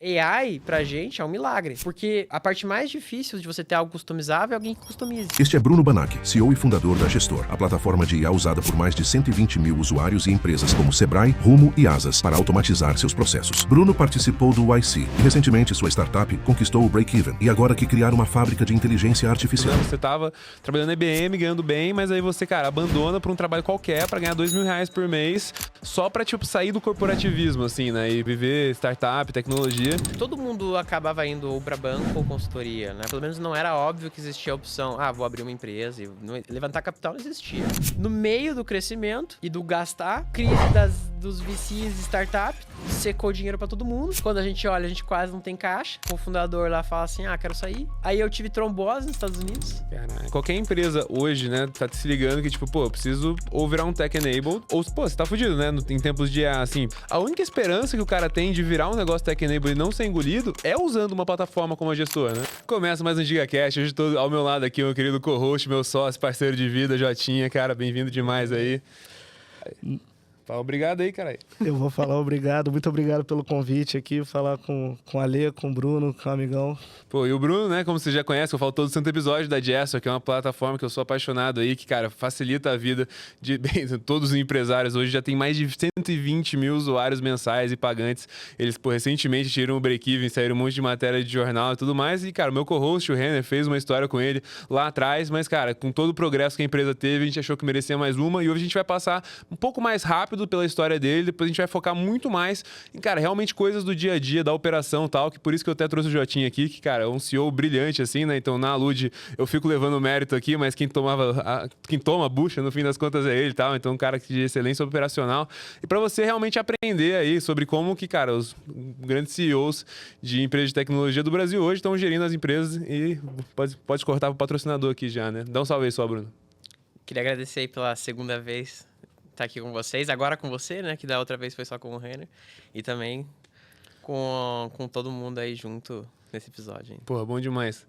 AI, pra gente, é um milagre. Porque a parte mais difícil de você ter algo customizável é alguém que customize. Este é Bruno Banac, CEO e fundador da Gestor, a plataforma de IA usada por mais de 120 mil usuários e empresas como Sebrae, Rumo e Asas para automatizar seus processos. Bruno participou do YC e recentemente sua startup conquistou o break-even e agora quer criar uma fábrica de inteligência artificial. Você estava trabalhando na IBM, ganhando bem, mas aí você, cara, abandona por um trabalho qualquer para ganhar R$2.000 por mês só para, tipo, sair do corporativismo, assim, né? E viver startup, tecnologia. Todo mundo acabava indo ou para banco ou consultoria, né? Pelo menos não era óbvio que existia a opção, vou abrir uma empresa e levantar capital não existia. No meio do crescimento e do gastar, crise dos VCs de startup, secou dinheiro para todo mundo. Quando a gente olha, a gente quase não tem caixa. O fundador lá fala assim, quero sair. Aí eu tive trombose nos Estados Unidos. Caraca. Qualquer empresa hoje, né, tá se ligando que, tipo, eu preciso ou virar um tech-enabled, ou, você tá fudido, né, em tempos de, assim, a única esperança que o cara tem de virar um negócio tech-enabled e não ser engolido é usando uma plataforma como a Gestor, né? Começa mais um GigaCast, hoje tô ao meu lado aqui, meu querido co-host, meu sócio, parceiro de vida, Jotinha, cara, bem-vindo demais aí. Fala obrigado aí, caralho. Eu vou falar obrigado, muito obrigado pelo convite aqui, falar com o Alê, com o Bruno, com o amigão. Pô, e o Bruno, né, como você já conhece, eu falo todo santo episódio da Gestor, que é uma plataforma que eu sou apaixonado aí, que, cara, facilita a vida de todos os empresários. Hoje já tem mais de 120 mil usuários mensais e pagantes. Eles, recentemente tiram o break-even, saíram um monte de matéria de jornal e tudo mais. E, cara, o meu co-host, o Renner, fez uma história com ele lá atrás, mas, cara, com todo o progresso que a empresa teve, a gente achou que merecia mais uma e hoje a gente vai passar um pouco mais rápido pela história dele, depois a gente vai focar muito mais em, cara, realmente coisas do dia a dia, da operação e tal, que por isso que eu até trouxe o Jotinha aqui, que, cara, é um CEO brilhante, assim, né? Então, na Alude, eu fico levando o mérito aqui, mas quem toma a bucha, no fim das contas, é ele e tal. Então, um cara de excelência operacional. E para você realmente aprender aí sobre como que, cara, os grandes CEOs de empresas de tecnologia do Brasil hoje estão gerindo as empresas e pode cortar pro patrocinador aqui já, né? Dá um salve aí só, Bruno. Queria agradecer aí pela segunda vez estar aqui com vocês, agora com você, né? Que da outra vez foi só com o Renner. E também com todo mundo aí junto nesse episódio. Hein? Porra, bom demais.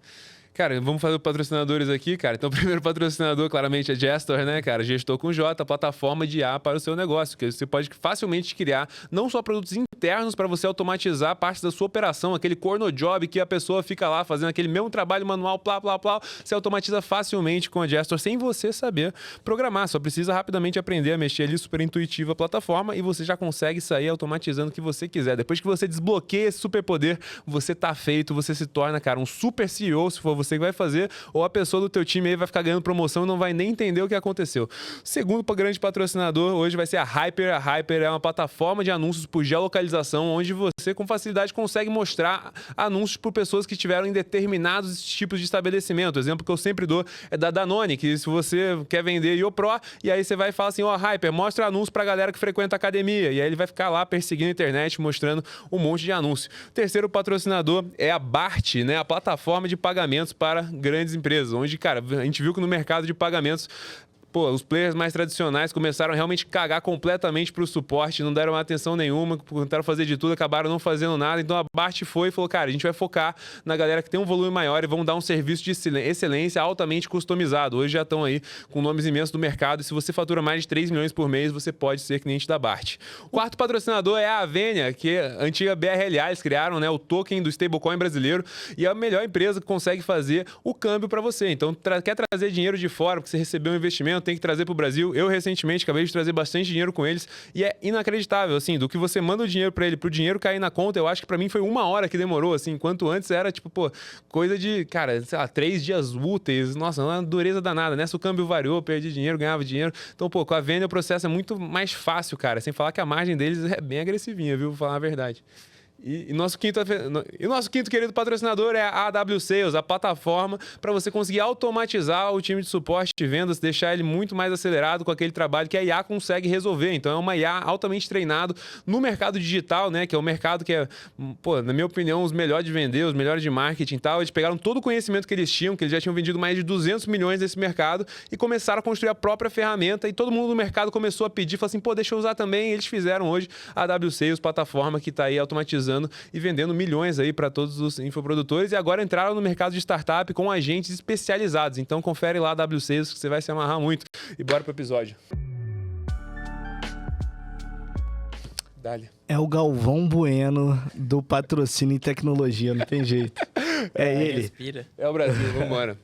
Cara, vamos fazer os patrocinadores aqui, cara. Então, o primeiro patrocinador, claramente, é Gestor, né, cara? Gestor com J, plataforma de IA para o seu negócio, que você pode facilmente criar não só produtos internos para você automatizar parte da sua operação, aquele corno job que a pessoa fica lá fazendo aquele mesmo trabalho manual, plá, plá, plá, você automatiza facilmente com a Gestor sem você saber programar. Só precisa rapidamente aprender a mexer ali, super intuitiva a plataforma e você já consegue sair automatizando o que você quiser. Depois que você desbloqueia esse superpoder, você tá feito, você se torna, cara, um super CEO, se for você que vai fazer, ou a pessoa do teu time aí vai ficar ganhando promoção e não vai nem entender o que aconteceu. Segundo grande patrocinador hoje vai ser a Hyper. A Hyper é uma plataforma de anúncios por geolocalização, onde você com facilidade consegue mostrar anúncios por pessoas que estiveram em determinados tipos de estabelecimento. O exemplo que eu sempre dou é da Danone, que se você quer vender IoPro, e aí você vai e fala assim, Hyper, mostra anúncio pra galera que frequenta a academia, e aí ele vai ficar lá perseguindo a internet, mostrando um monte de anúncio. O terceiro patrocinador é a Bart, né, a plataforma de pagamentos para grandes empresas, onde, cara, a gente viu que no mercado de pagamentos os players mais tradicionais começaram a realmente cagar completamente pro suporte, não deram atenção nenhuma, tentaram fazer de tudo, acabaram não fazendo nada. Então a Bart foi e falou, cara, a gente vai focar na galera que tem um volume maior e vão dar um serviço de excelência altamente customizado. Hoje já estão aí com nomes imensos do mercado e se você fatura mais de 3 milhões por mês, você pode ser cliente da Bart. O quarto patrocinador é a Avenia, que é a antiga BRLA, eles criaram, né, o token do stablecoin brasileiro e é a melhor empresa que consegue fazer o câmbio para você. Então, quer trazer dinheiro de fora, porque você recebeu um investimento, tem que trazer para o Brasil. Eu, recentemente, acabei de trazer bastante dinheiro com eles e é inacreditável, assim, do que você manda o dinheiro para ele, pro dinheiro cair na conta, eu acho que para mim foi 1 hora que demorou, assim, enquanto antes era, tipo, coisa de, cara, sei lá, 3 dias úteis, nossa, uma dureza danada, né? Se o câmbio variou, perdi dinheiro, ganhava dinheiro. Então, com a venda o processo é muito mais fácil, cara, sem falar que a margem deles é bem agressivinha, viu? Vou falar a verdade. E nosso quinto querido patrocinador é a AW Sales, a plataforma para você conseguir automatizar o time de suporte de vendas, deixar ele muito mais acelerado com aquele trabalho que a IA consegue resolver. Então é uma IA altamente treinado no mercado digital, né? Que é o mercado que é, na minha opinião, os melhores de vender, os melhores de marketing e tal. Eles pegaram todo o conhecimento que eles tinham, que eles já tinham vendido mais de 200 milhões nesse mercado e começaram a construir a própria ferramenta e todo mundo no mercado começou a pedir, falou assim, deixa eu usar também. E eles fizeram hoje a AW Sales, plataforma que está aí automatizando e vendendo milhões aí para todos os infoprodutores e agora entraram no mercado de startup com agentes especializados. Então confere lá a AW Sales que você vai se amarrar muito. E bora pro episódio. Dá-lhe. É o Galvão Bueno do patrocínio em tecnologia, não tem jeito. É ele. Respira. É o Brasil, vambora.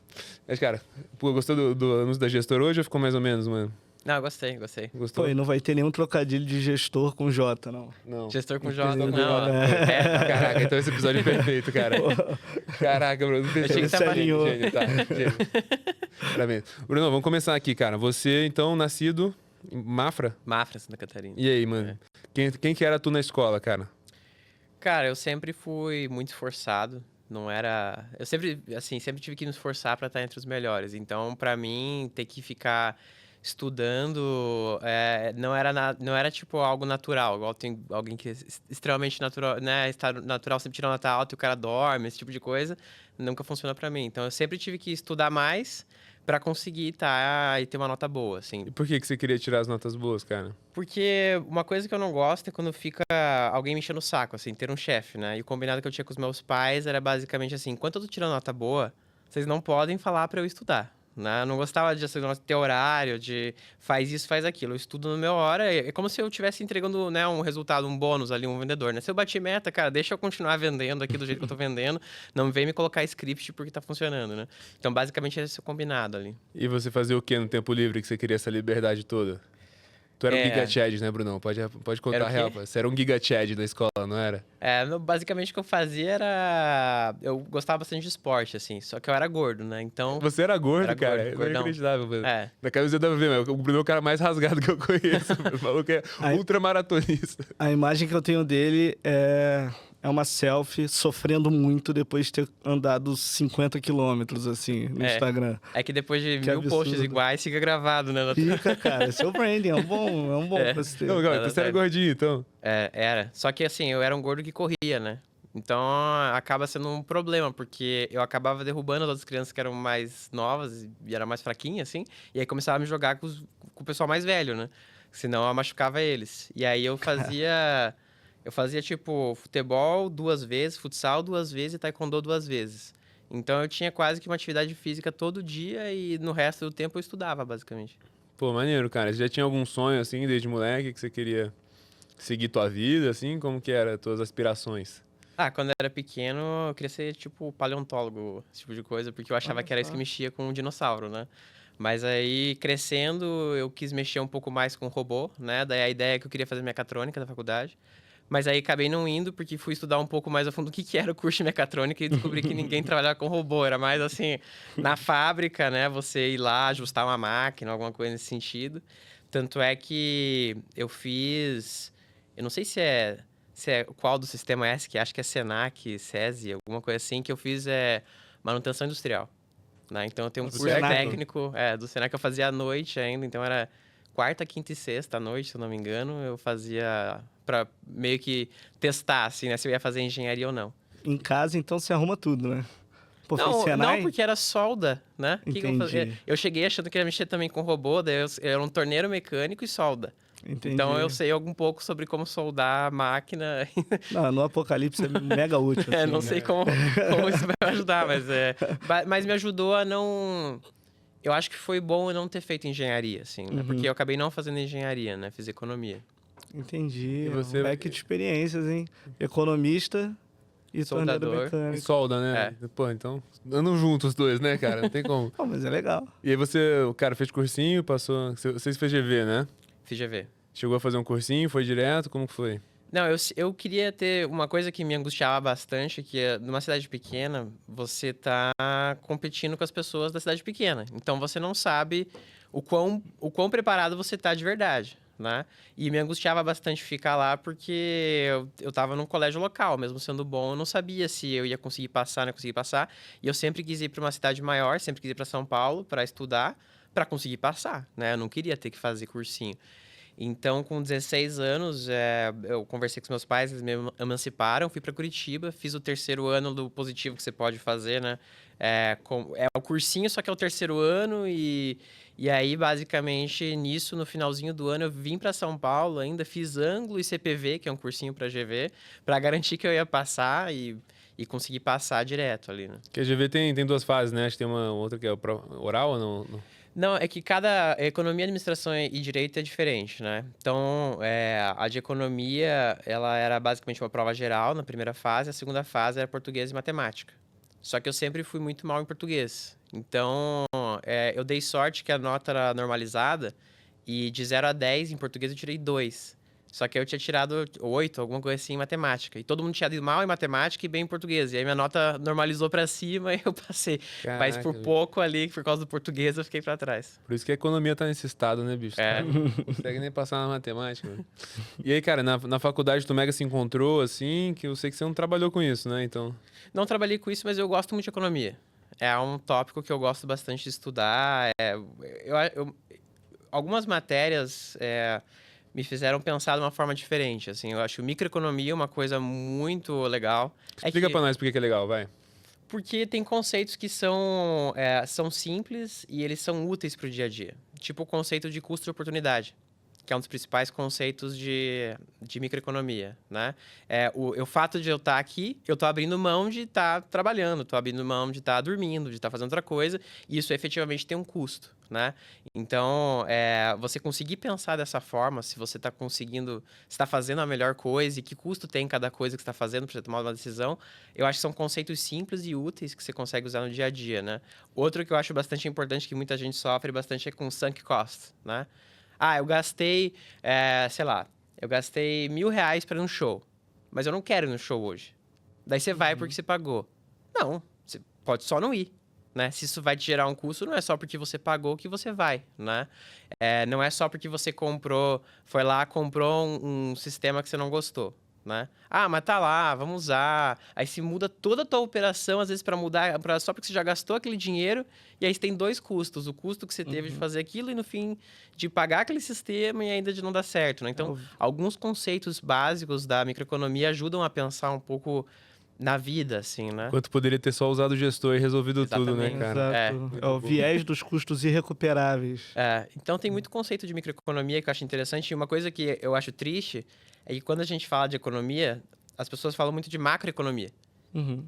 Mas, cara, pô, gostou do anúncio da Gestor hoje ou ficou mais ou menos, mano? Não, gostei. Gostou? Pô, e não vai ter nenhum trocadilho de gestor com J, não. Não. Gestor com J, Entendeu? não. Caraca, então esse episódio é perfeito, cara. Caraca, Bruno. Eu achei que Você tava alinhou. Gênio, tá. Gênio. Parabéns. Bruno, vamos começar aqui, cara. Você, então, nascido em Mafra? Mafra, Santa Catarina. E aí, mano? Quem que era tu na escola, cara? Cara, eu sempre fui muito esforçado. Não era... Eu sempre, assim, sempre tive que me esforçar pra estar entre os melhores. Então, pra mim, ter que ficar estudando não era tipo algo natural. Igual tem alguém que é extremamente natural, né? Natural sempre tira nota alta e o cara dorme, esse tipo de coisa. Nunca funciona pra mim. Então, eu sempre tive que estudar mais pra conseguir e ter uma nota boa, assim. E por que você queria tirar as notas boas, cara? Porque uma coisa que eu não gosto é quando fica alguém me enchendo o saco, assim, ter um chefe, né? E o combinado que eu tinha com os meus pais era basicamente assim, enquanto eu tô tirando nota boa, vocês não podem falar pra eu estudar, né? Eu não gostava de assim, ter horário, de faz isso, faz aquilo. Eu estudo no meu hora, é como se eu estivesse entregando, né, um resultado, um bônus ali, um vendedor, né? Se eu bati meta, cara, deixa eu continuar vendendo aqui do jeito que eu tô vendendo, não vem me colocar script porque tá funcionando, né? Então, basicamente, esse é o combinado ali. E você fazia o que no tempo livre que você queria essa liberdade toda? Tu era um Giga Chad, né, Brunão? Pode contar Era a o real. quê? Você era um Giga Chad na escola, não era? Basicamente o que eu fazia era... Eu gostava bastante de esporte, assim, só que eu era gordo, né? Então... Você era gordo, Era cara. gordo, Isso é gordão. inacreditável, mano. É. Na camiseta dava ver, o Bruno é o cara mais rasgado que eu conheço. O maluco é Aí- ultramaratonista. A imagem que eu tenho dele é uma selfie sofrendo muito depois de ter andado 50 quilômetros, assim, no Instagram. É que depois de Que 1000 posts absurdo. iguais, fica gravado, né? Fica, cara, seu branding é um bom pra se ter. Não, cara, Era você era sério. gordinho, então. Era. Só que, assim, eu era um gordo que corria, né? Então, acaba sendo um problema, porque eu acabava derrubando as outras crianças que eram mais novas e eram mais fraquinhas, assim, e aí começava a me jogar com o pessoal mais velho, né? Senão eu machucava eles. E aí eu fazia... Eu fazia, tipo, futebol 2 vezes, futsal 2 vezes e taekwondo 2 vezes. Então, eu tinha quase que uma atividade física todo dia e no resto do tempo eu estudava, basicamente. Pô, maneiro, cara. Você já tinha algum sonho, assim, desde moleque, que você queria seguir tua vida, assim? Como que era as tuas aspirações? Quando eu era pequeno, eu queria ser, tipo, paleontólogo, esse tipo de coisa, porque eu achava Olha que era isso só. que mexia com um dinossauro, né? Mas aí, crescendo, eu quis mexer um pouco mais com robô, né? Daí a ideia é que eu queria fazer mecatrônica na faculdade. Mas aí acabei não indo, porque fui estudar um pouco mais a fundo o que era o curso de mecatrônica e descobri que ninguém trabalhava com robô. Era mais assim, na fábrica, né? Você ir lá, ajustar uma máquina, alguma coisa nesse sentido. Tanto é que eu fiz... Eu não sei se é qual do sistema é esse, que acho que é Senac, SESI, alguma coisa assim, que eu fiz manutenção industrial. Né? Então eu tenho um Do curso Senac? técnico do Senac que eu fazia à noite ainda, então era quarta, quinta e sexta à noite, se eu não me engano, eu fazia pra meio que testar, assim, né, se eu ia fazer engenharia ou não. Em casa, então, você arruma tudo, né? Pô, fez Não, Senai? não, porque era solda, né? O que que eu fazia? Entendi. Eu cheguei achando que ia mexer também com robô, daí eu era um torneiro mecânico e solda. Entendi. Então eu sei algum pouco sobre como soldar a máquina. Não, no Apocalipse é mega útil. assim, Não né? sei como isso vai me ajudar, mas me ajudou a não... Eu acho que foi bom eu não ter feito engenharia, assim, né? Uhum. Porque eu acabei não fazendo engenharia, né? Fiz economia. Entendi. E você- Um leque de experiências, hein? Economista e torneiro Soldador. mecânico. Solda, né? Pô, então, andam juntos os dois, né, cara? Não tem como. Pô, mas é legal. E aí você, o cara fez cursinho, passou... Você fez GV, né? Fiz GV. Chegou a fazer um cursinho, foi direto, como que foi? Não, eu queria ter uma coisa que me angustiava bastante, que é, numa cidade pequena, você tá competindo com as pessoas da cidade pequena. Então, você não sabe o quão preparado você tá de verdade, né? E me angustiava bastante ficar lá, porque eu tava num colégio local, mesmo sendo bom, eu não sabia se eu ia conseguir passar, não ia conseguir passar. E eu sempre quis ir para uma cidade maior, sempre quis ir para São Paulo para estudar, para conseguir passar, né? Eu não queria ter que fazer cursinho. Então, com 16 anos, eu conversei com os meus pais, eles me emanciparam, fui para Curitiba, fiz o 3º ano do positivo que você pode fazer, né? É o cursinho, só que é o 3º ano e aí, basicamente, nisso, no finalzinho do ano, eu vim para São Paulo, ainda fiz Anglo e CPV, que é um cursinho para GV, para garantir que eu ia passar e conseguir passar direto ali, né? Porque a GV tem 2 fases, né? Acho que tem uma outra que é oral ou não? Não, é que cada economia, administração e direito é diferente, né? Então, a de economia, ela era basicamente uma prova geral na primeira fase, a segunda fase era português e matemática. Só que eu sempre fui muito mal em português. Então, eu dei sorte que a nota era normalizada e de 0 a 10 em português eu tirei 2. Só que eu tinha tirado 8, alguma coisa assim, em matemática. E todo mundo tinha ido mal em matemática e bem em português. E aí minha nota normalizou pra cima e eu passei. Mas por Caraca, pouco ali, por causa do português, eu fiquei pra trás. Por isso que a economia tá nesse estado, né, bicho? É. Não consegue nem passar na matemática, velho. E aí, cara, na faculdade tu mega se encontrou, assim, que eu sei que você não trabalhou com isso, né? Então... Não trabalhei com isso, mas eu gosto muito de economia. É um tópico que eu gosto bastante de estudar. Algumas matérias me fizeram pensar de uma forma diferente. Assim, eu acho microeconomia uma coisa muito legal. Explica pra nós por que é legal, vai. Porque tem conceitos que são simples e eles são úteis para o dia a dia. Tipo o conceito de custo de oportunidade, que é um dos principais conceitos de microeconomia, né? O fato de eu estar aqui, eu estou abrindo mão de estar trabalhando, estou abrindo mão de estar dormindo, de estar fazendo outra coisa, e isso efetivamente tem um custo, né? Então, você conseguir pensar dessa forma, se você está conseguindo, se está fazendo a melhor coisa e que custo tem cada coisa que você está fazendo para você tomar uma decisão, eu acho que são conceitos simples e úteis que você consegue usar no dia a dia, né? Outro que eu acho bastante importante, que muita gente sofre bastante, é com sunk cost, né? Ah, eu gastei, sei lá, eu gastei R$1.000 para ir num show, mas eu não quero ir no show hoje. Daí você vai porque você pagou. Não, você pode só não ir, né? Se isso vai te gerar um custo, não é só porque você pagou que você vai, né? Não é só porque você foi lá, comprou um sistema que você não gostou, né? Ah, mas tá lá, vamos usar. Aí se muda toda a tua operação, às vezes para mudar, só porque você já gastou aquele dinheiro, e aí você tem dois custos. O custo que você teve de fazer aquilo e no fim de pagar aquele sistema e ainda de não dar certo, né? Então, alguns conceitos básicos da microeconomia ajudam a pensar um pouco na vida, assim, né? Quanto poderia ter só usado o gestor e resolvido tudo, né, cara? Exato. É o viés dos custos irrecuperáveis. Então tem muito conceito de microeconomia que eu acho interessante. E uma coisa que eu acho triste é que quando a gente fala de economia, as pessoas falam muito de macroeconomia.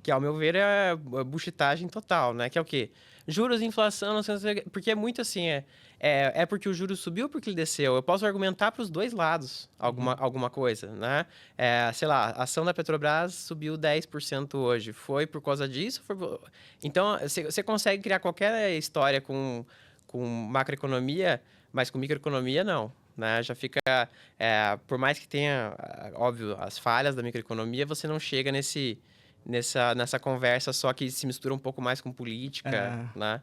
Que, ao meu ver, é buchitagem total, né? Que é o quê? Juros, inflação, não sei, porque é muito assim, é porque o juro subiu ou porque ele desceu? Eu posso argumentar para os dois lados alguma coisa, né? Sei lá, a ação da Petrobras subiu 10% hoje. Foi por causa disso? Então, você consegue criar qualquer história com macroeconomia, mas com microeconomia, não. Né? Já fica... por mais que tenha, óbvio, as falhas da microeconomia, você não chega nessa conversa, só que se mistura um pouco mais com política, né?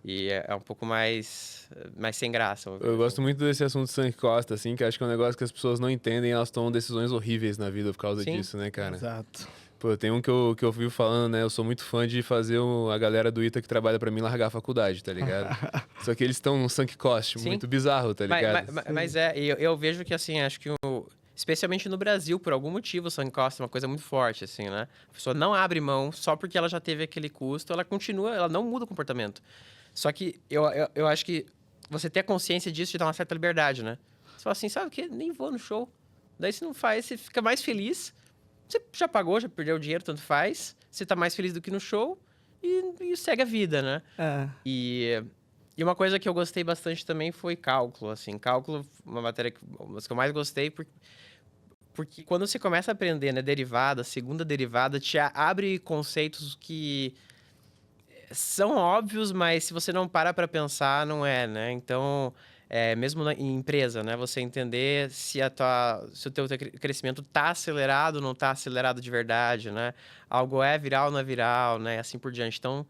E é um pouco mais sem graça. Eu gosto muito desse assunto de sunk cost, assim, que acho que é um negócio que as pessoas não entendem e elas tomam decisões horríveis na vida por causa disso, né, cara? Exato. Pô, tem um que eu vivo falando, né? Eu sou muito fã de fazer a galera do ITA que trabalha pra mim largar a faculdade, tá ligado? Só que eles estão num sunk cost muito bizarro, tá ligado? Mas eu vejo que, assim, acho que especialmente no Brasil, por algum motivo, o sunk cost é uma coisa muito forte, assim, né? A pessoa não abre mão só porque ela já teve aquele custo, ela continua, ela não muda o comportamento. Só que eu acho que você ter a consciência disso te dá uma certa liberdade, né? Você fala assim, sabe o quê? Nem vou no show. Daí você não faz, você fica mais feliz. Você já pagou, já perdeu o dinheiro, tanto faz. Você tá mais feliz do que no show e segue a vida, né? E uma coisa que eu gostei bastante também foi cálculo, assim. Cálculo, uma matéria que eu mais gostei, porque quando você começa a aprender, né, derivada, segunda derivada, te abre conceitos que são óbvios, mas se você não para pensar, não é, né? Então, mesmo em empresa, né? Você entender se o teu crescimento tá acelerado ou não tá acelerado de verdade, né? Algo é viral ou não é viral, né? Assim por diante. Então,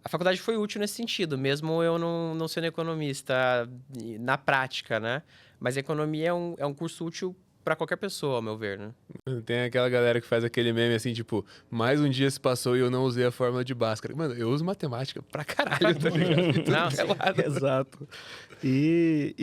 a faculdade foi útil nesse sentido, mesmo eu não sendo economista na prática, né? Mas a economia é um curso útil para qualquer pessoa, ao meu ver, né? Tem aquela galera que faz aquele meme assim, tipo, mais um dia se passou e eu não usei a fórmula de Bhaskara. Mano, eu uso matemática pra caralho, tá ligado? Não, Exato. E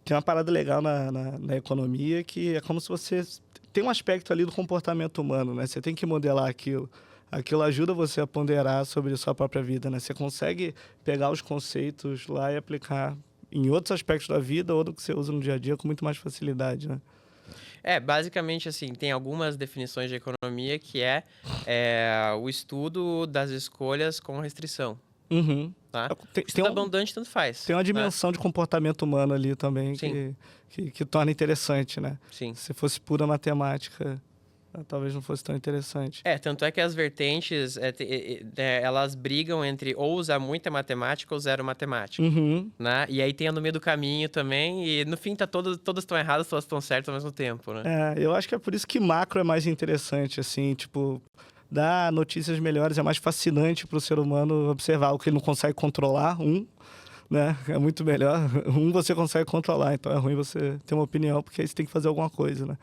tem uma parada legal na economia que é como se você... Tem um aspecto ali do comportamento humano, né? Você tem que modelar aquilo. Aquilo ajuda você a ponderar sobre a sua própria vida, né? Você consegue pegar os conceitos lá e aplicar em outros aspectos da vida ou do que você usa no dia a dia com muito mais facilidade, né? Basicamente, assim, tem algumas definições de economia que o estudo das escolhas com restrição, Uhum. tá? Tem, Se tem tudo um- abundante, tanto faz. Tem uma né? dimensão de comportamento humano ali também Sim. que torna interessante, né? Sim. Se fosse pura matemática, talvez não fosse tão interessante. Tanto é que as vertentes, elas brigam entre ou usar muita matemática ou zero matemática, Uhum. né? E aí tem a no meio do caminho também, e no fim todas estão erradas, todas estão certas ao mesmo tempo, né? Eu acho que é por isso que macro é mais interessante, assim, tipo, dar notícias melhores é mais fascinante para o ser humano observar o que ele não consegue controlar, né? É muito melhor. Você consegue controlar, então é ruim você ter uma opinião, porque aí você tem que fazer alguma coisa, né?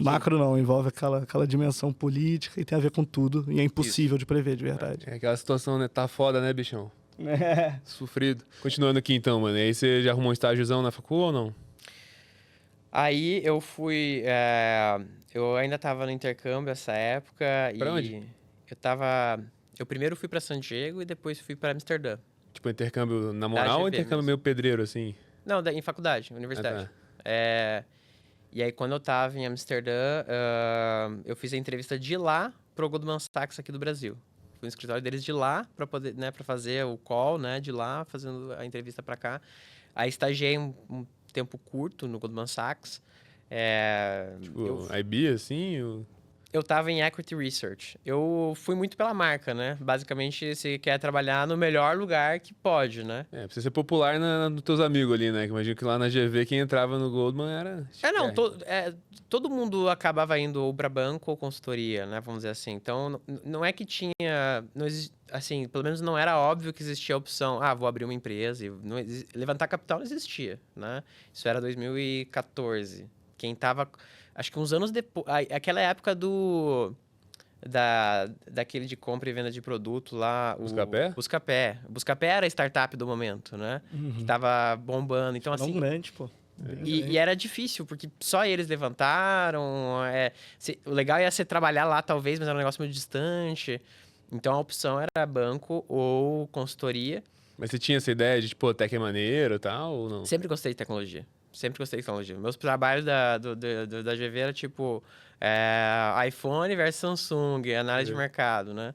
Macro não, envolve aquela dimensão política e tem a ver com tudo, e é impossível de prever, de verdade. É aquela situação, né? Tá foda, né, bichão? É. Sofrido. Continuando aqui então, mano. E aí você já arrumou um estágiozão na facul ou não? Aí eu fui. Eu ainda tava no intercâmbio essa época. Pra e onde? Eu tava. Eu primeiro fui pra San Diego e depois fui pra Amsterdã. Tipo, intercâmbio na moral ou GV intercâmbio mesmo. meio pedreiro, assim? Não, em faculdade, universidade. tá. E aí, quando eu tava em Amsterdã, eu fiz a entrevista de lá pro Goldman Sachs aqui do Brasil. Fui no escritório deles de lá pra poder, né, para fazer o call, né, de lá, fazendo a entrevista pra cá. Aí estagiei um tempo curto no Goldman Sachs. Tipo, IB, assim? Eu tava em Equity Research. Eu fui muito pela marca, né? Basicamente, você quer trabalhar no melhor lugar que pode, né? Precisa ser popular nos teus amigos ali, né? Que imagino que lá na GV quem entrava no Goldman era... Não, todo mundo acabava indo ou para banco ou consultoria, né? Vamos dizer assim. Então, não é que tinha... assim, pelo menos não era óbvio que existia a opção, vou abrir uma empresa. Levantar capital não existia, né? Isso era 2014. Quem tava... Acho que uns anos depois... Aquela época daquele de compra e venda de produto lá... Buscapé? Buscapé. Buscapé era a startup do momento, né? Que tava bombando. Então, Não assim... grande, pô. E era difícil, porque só eles levantaram. O legal ia ser trabalhar lá, talvez, mas era um negócio muito distante. Então a opção era banco ou consultoria. Mas você tinha essa ideia de, tipo, tech é maneiro e tal, ou não? Sempre gostei de tecnologia. Sempre gostei de tecnologia. Meus trabalhos da GV era tipo iPhone versus Samsung, análise de mercado, né?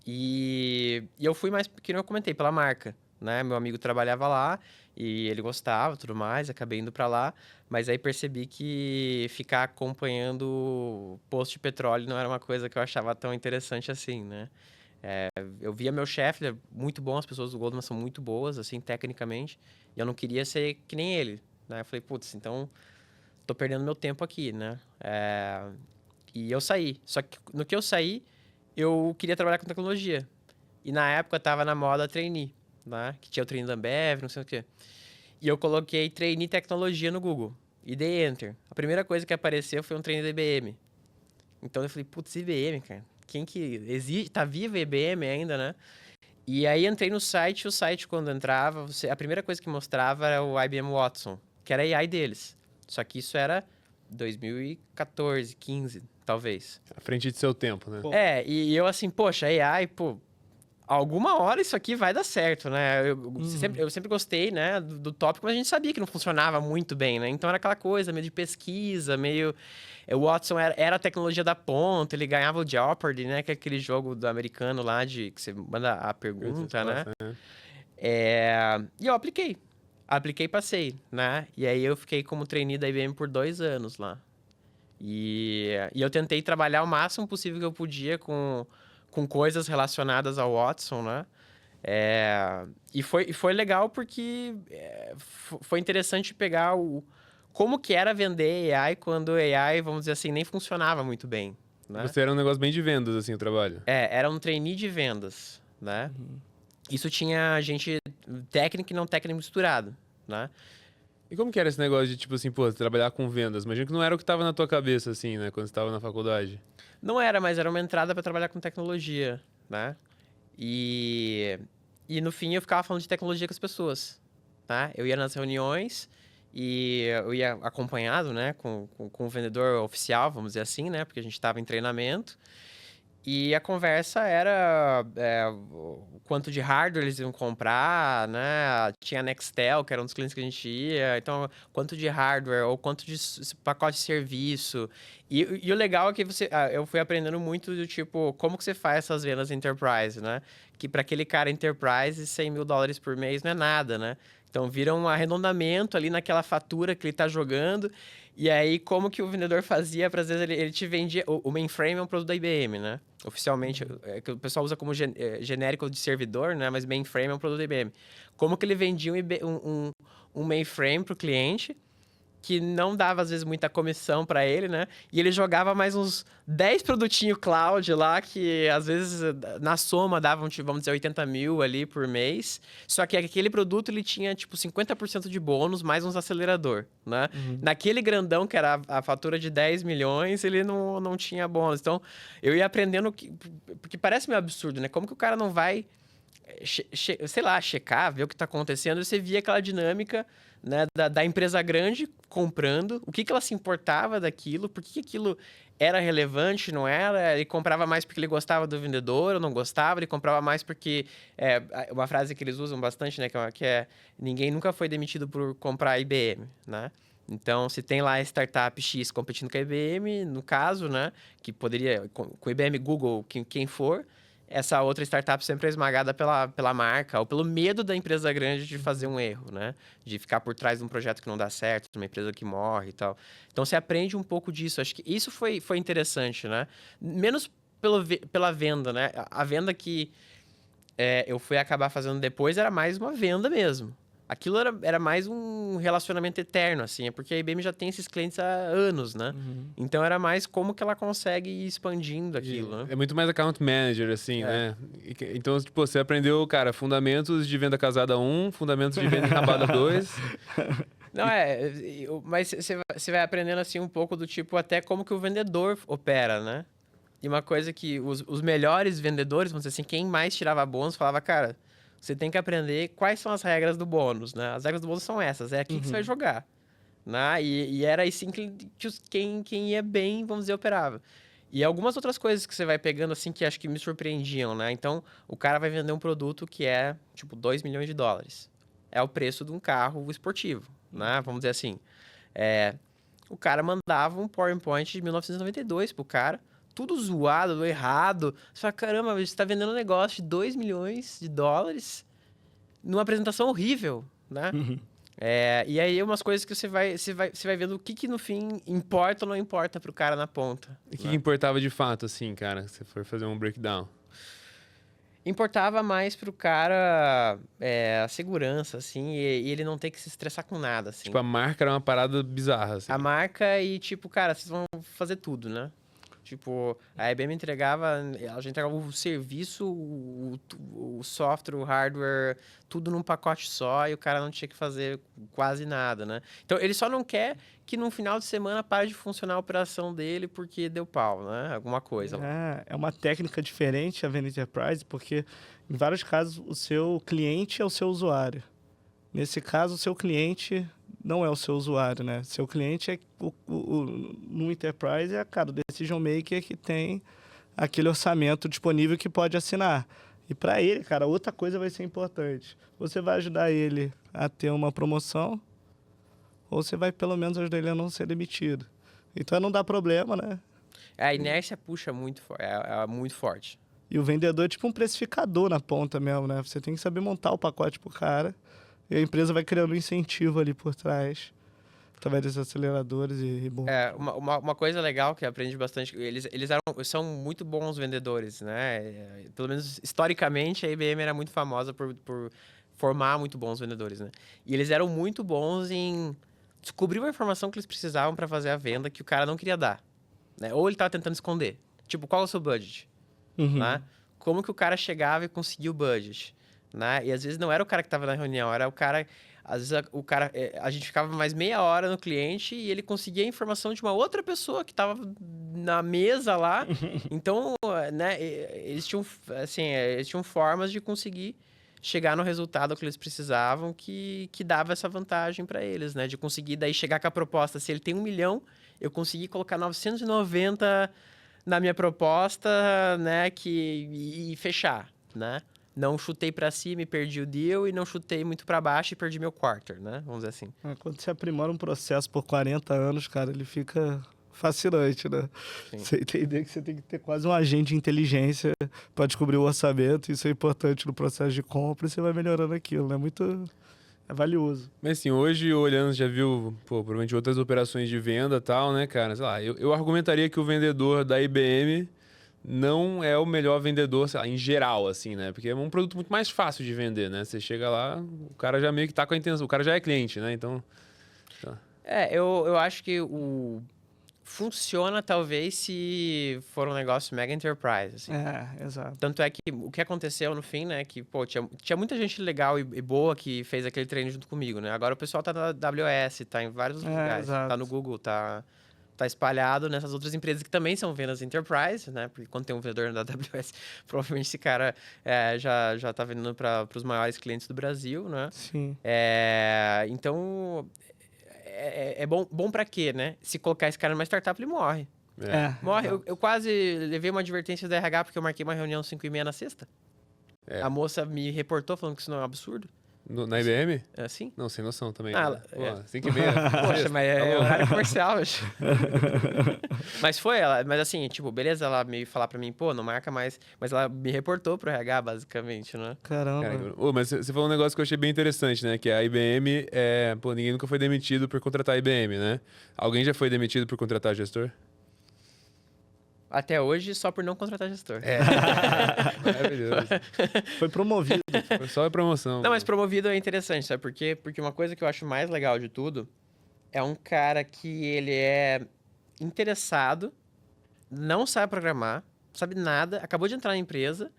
E eu fui mais, que nem eu comentei, pela marca, né? Meu amigo trabalhava lá e ele gostava, tudo mais, acabei indo para lá, mas aí percebi que ficar acompanhando posto de petróleo não era uma coisa que eu achava tão interessante assim, né? Eu via meu chefe, ele é muito bom, as pessoas do Goldman são muito boas, assim, tecnicamente, e eu não queria ser que nem ele, né? Eu falei, putz, então tô perdendo meu tempo aqui, né? E eu saí. Só que no que eu saí, eu queria trabalhar com tecnologia. E na época tava na moda trainee, né? Que tinha o trainee da Ambev, não sei o quê. E eu coloquei trainee tecnologia no Google e dei enter. A primeira coisa que apareceu foi um trainee da IBM. Então eu falei, putz, IBM, cara. Quem que existe? Tá viva a IBM ainda, né? E aí entrei no site, o site quando entrava, a primeira coisa que mostrava era o IBM Watson, que era a AI deles. Só que isso era 2014, 15, talvez. À frente de seu tempo, né? E eu assim, poxa, AI, pô, alguma hora isso aqui vai dar certo, né? Eu sempre gostei, né, do tópico, mas a gente sabia que não funcionava muito bem, né? Então era aquela coisa meio de pesquisa, meio... O Watson era a tecnologia da ponta, ele ganhava o Jeopardy, né? Que é aquele jogo do americano lá que você manda a pergunta, né? E eu apliquei. Apliquei e passei, né? E aí eu fiquei como trainee da IBM por 2 anos lá. E eu tentei trabalhar o máximo possível que eu podia com coisas relacionadas ao Watson, né? E foi legal porque foi interessante pegar como que era vender AI quando AI, vamos dizer assim, nem funcionava muito bem, né? Você era um negócio bem de vendas, assim, o trabalho. Era um trainee de vendas, né? Isso tinha gente técnica e não técnica misturado, né? E como que era esse negócio de, tipo assim, pô, trabalhar com vendas? Imagino que não era o que tava na tua cabeça, assim, né? Quando você tava na faculdade. Não era, mas era uma entrada para trabalhar com tecnologia, né? E no fim eu ficava falando de tecnologia com as pessoas, tá? Eu ia nas reuniões e eu ia acompanhado, né? Com o vendedor oficial, vamos dizer assim, né? Porque a gente estava em treinamento. E a conversa era o quanto de hardware eles iam comprar, né? Tinha a Nextel, que era um dos clientes que a gente ia. Então, quanto de hardware ou quanto de pacote de serviço. E o legal é que eu fui aprendendo muito do tipo, como que você faz essas vendas enterprise, né? Que para aquele cara enterprise, $100 mil por mês não é nada, né? Então, vira um arredondamento ali naquela fatura que ele está jogando. E aí, como que o vendedor fazia? Para às vezes ele te vendia... O mainframe é um produto da IBM, né? Oficialmente, é que o pessoal usa como genérico de servidor, né? Mas mainframe é um produto da IBM. Como que ele vendia um mainframe para o cliente, que não dava, às vezes, muita comissão para ele, né? E ele jogava mais uns 10 produtinhos cloud lá, que, às vezes, na soma, davam, tipo, vamos dizer, 80 mil ali por mês. Só que aquele produto, ele tinha, tipo, 50% de bônus, mais uns acelerador, né? Naquele grandão, que era a fatura de 10 milhões, ele não tinha bônus. Então, eu ia aprendendo, porque parece meio absurdo, né? Como que o cara não vai, sei lá, checar, ver o que está acontecendo, e você via aquela dinâmica, né, da empresa grande comprando, o que ela se importava daquilo, por que aquilo era relevante, não era? Ele comprava mais porque ele gostava do vendedor ou não gostava, ele comprava mais porque... uma frase que eles usam bastante, né, que é ninguém nunca foi demitido por comprar a IBM, né? Então, se tem lá a startup X competindo com a IBM, no caso, né, que poderia, com IBM, Google, quem for, essa outra startup sempre é esmagada pela marca ou pelo medo da empresa grande de fazer um erro, né? De ficar por trás de um projeto que não dá certo, de uma empresa que morre e tal. Então, você aprende um pouco disso. Acho que isso foi interessante, né? Menos pela venda, né? A venda que eu fui acabar fazendo depois era mais uma venda mesmo. Aquilo era mais um relacionamento eterno, assim, porque a IBM já tem esses clientes há anos, né? Então era mais como que ela consegue ir expandindo aquilo, né? É muito mais account manager, assim, né? Então, tipo, você aprendeu, cara, fundamentos de venda casada 1, fundamentos de venda enrabada 2. Não, mas você vai aprendendo, assim, um pouco do tipo, até como que o vendedor opera, né? E uma coisa que os melhores vendedores, vamos dizer assim, quem mais tirava bônus, falava, cara, você tem que aprender quais são as regras do bônus, né? As regras do bônus são essas, é aqui que você vai jogar, né? E era assim que quem ia bem, vamos dizer, operava. E algumas outras coisas que você vai pegando, assim, que acho que me surpreendiam, né? Então, o cara vai vender um produto que é, tipo, $2 milhões. É o preço de um carro esportivo, né? Vamos dizer assim. O cara mandava um PowerPoint de 1992 pro cara, tudo zoado, errado. Você fala, caramba, você tá vendendo um negócio de $2 milhões numa apresentação horrível, né? E aí umas coisas que você vai vendo o que no fim importa ou não importa pro cara na ponta. E o que importava de fato, assim, cara, se você for fazer um breakdown? Importava mais pro cara a segurança, assim, e ele não ter que se estressar com nada, assim. Tipo, a marca era uma parada bizarra, assim. A marca e, tipo, cara, vocês vão fazer tudo, né? Tipo, a IBM ela já entregava o serviço, o software, o hardware, tudo num pacote só, e o cara não tinha que fazer quase nada, né? Então, ele só não quer que no final de semana pare de funcionar a operação dele porque deu pau, né? Alguma coisa. É uma técnica diferente a venda enterprise, porque em vários casos o seu cliente é o seu usuário. Nesse caso, o seu cliente não é o seu usuário, né? Seu cliente é no enterprise cara, o decision maker que tem aquele orçamento disponível que pode assinar. E para ele, cara, outra coisa vai ser importante. Você vai ajudar ele a ter uma promoção, ou você vai pelo menos ajudar ele a não ser demitido. Então não dá problema, né? A inércia puxa muito, muito forte. E o vendedor é tipo um precificador na ponta mesmo, né? Você tem que saber montar o pacote pro cara. E a empresa vai criando um incentivo ali por trás, através desses aceleradores e bom. Uma coisa legal que eu aprendi bastante, eles são muito bons vendedores, né? Pelo menos historicamente a IBM era muito famosa por formar muito bons vendedores, né? E eles eram muito bons em descobrir uma informação que eles precisavam para fazer a venda que o cara não queria dar, né? Ou ele estava tentando esconder. Tipo, qual é o seu budget? Né? Como que o cara chegava e conseguia o budget? Né? E às vezes não era o cara que estava na reunião, era o cara... Às vezes a gente ficava mais meia hora no cliente e ele conseguia a informação de uma outra pessoa que estava na mesa lá. Então, né, eles tinham formas de conseguir chegar no resultado que eles precisavam que dava essa vantagem para eles, né? De conseguir daí chegar com a proposta. Se ele tem 1 milhão, eu consegui colocar 990 na minha proposta, né, e fechar, né? Não chutei pra cima e perdi o deal, e não chutei muito pra baixo e perdi meu quarter, né? Vamos dizer assim. Quando você aprimora um processo por 40 anos, cara, ele fica fascinante, né? Sim. Você entender que você tem que ter quase um agente de inteligência para descobrir o orçamento, isso é importante no processo de compra, e você vai melhorando aquilo, né? É valioso. Mas assim, hoje olhando, já viu, pô, provavelmente outras operações de venda e tal, né, cara? Sei lá, eu argumentaria que o vendedor da IBM não é o melhor vendedor, sei lá, em geral, assim, né? Porque é um produto muito mais fácil de vender, né? Você chega lá, o cara já meio que tá com a intenção, o cara já é cliente, né? Então... Tá. Eu acho que funciona talvez se for um negócio mega enterprise, assim. Exato. Tanto é que o que aconteceu no fim, né, que, pô, tinha muita gente legal e boa que fez aquele treino junto comigo, né? Agora o pessoal tá na AWS, tá em vários lugares, exato. tá no Google, tá espalhado nessas outras empresas que também são vendas enterprise, né? Porque quando tem um vendedor na AWS, provavelmente esse cara já tá vendendo para os maiores clientes do Brasil, né? Sim. Então, é bom para quê, né? Se colocar esse cara numa startup, ele morre. Morre. Eu quase levei uma advertência da RH porque eu marquei uma reunião 5h30 na sexta. A moça me reportou falando que isso não é um absurdo. Na IBM? É assim? Não, sem noção também. Ah, Né? Pô, 5h30. Poxa, mas é horário comercial. Mas assim, tipo, beleza, ela me falar pra mim, pô, não marca mais. Mas ela me reportou pro RH, basicamente, né? Caramba. Mas você falou um negócio que eu achei bem interessante, né? Que a IBM, pô, ninguém nunca foi demitido por contratar a IBM, né? Alguém já foi demitido por contratar gestor? Até hoje, só por não contratar gestor. Maravilhoso. Foi promovido. Foi só a promoção. Não, mas promovido é interessante, sabe por quê? Porque uma coisa que eu acho mais legal de tudo é um cara que ele é interessado, não sabe programar, sabe nada, acabou de entrar na empresa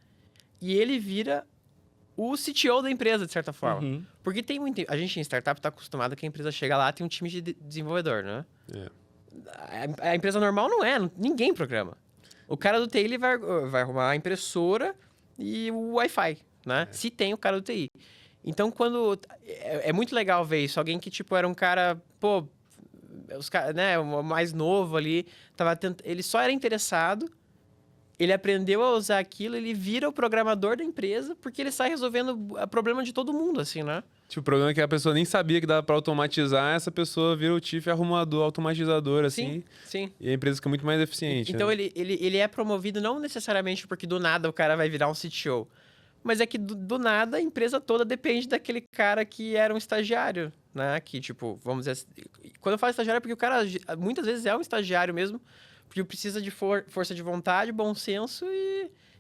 e ele vira o CTO da empresa, de certa forma. Uhum. Porque a gente em startup está acostumado que a empresa chega lá, tem um time de desenvolvedor, né? A empresa normal não é, ninguém programa. O cara do TI ele vai arrumar a impressora e o Wi-Fi, né? Se tem o cara do TI. Então, quando... É muito legal ver isso. Alguém que, tipo, era um cara... Pô, né, o mais novo ali, ele só era interessado, ele aprendeu a usar aquilo, ele vira o programador da empresa porque ele sai resolvendo o problema de todo mundo, assim, né? Tipo, o problema é que a pessoa nem sabia que dava pra automatizar, essa pessoa vira o chief arrumador, automatizador, assim. Sim. E a empresa fica muito mais eficiente. Então, né? ele é promovido não necessariamente porque do nada o cara vai virar um CTO, mas é que do nada a empresa toda depende daquele cara que era um estagiário, né? Que, tipo, vamos dizer... Quando eu falo estagiário é porque o cara muitas vezes é um estagiário mesmo, porque precisa de força de vontade, bom senso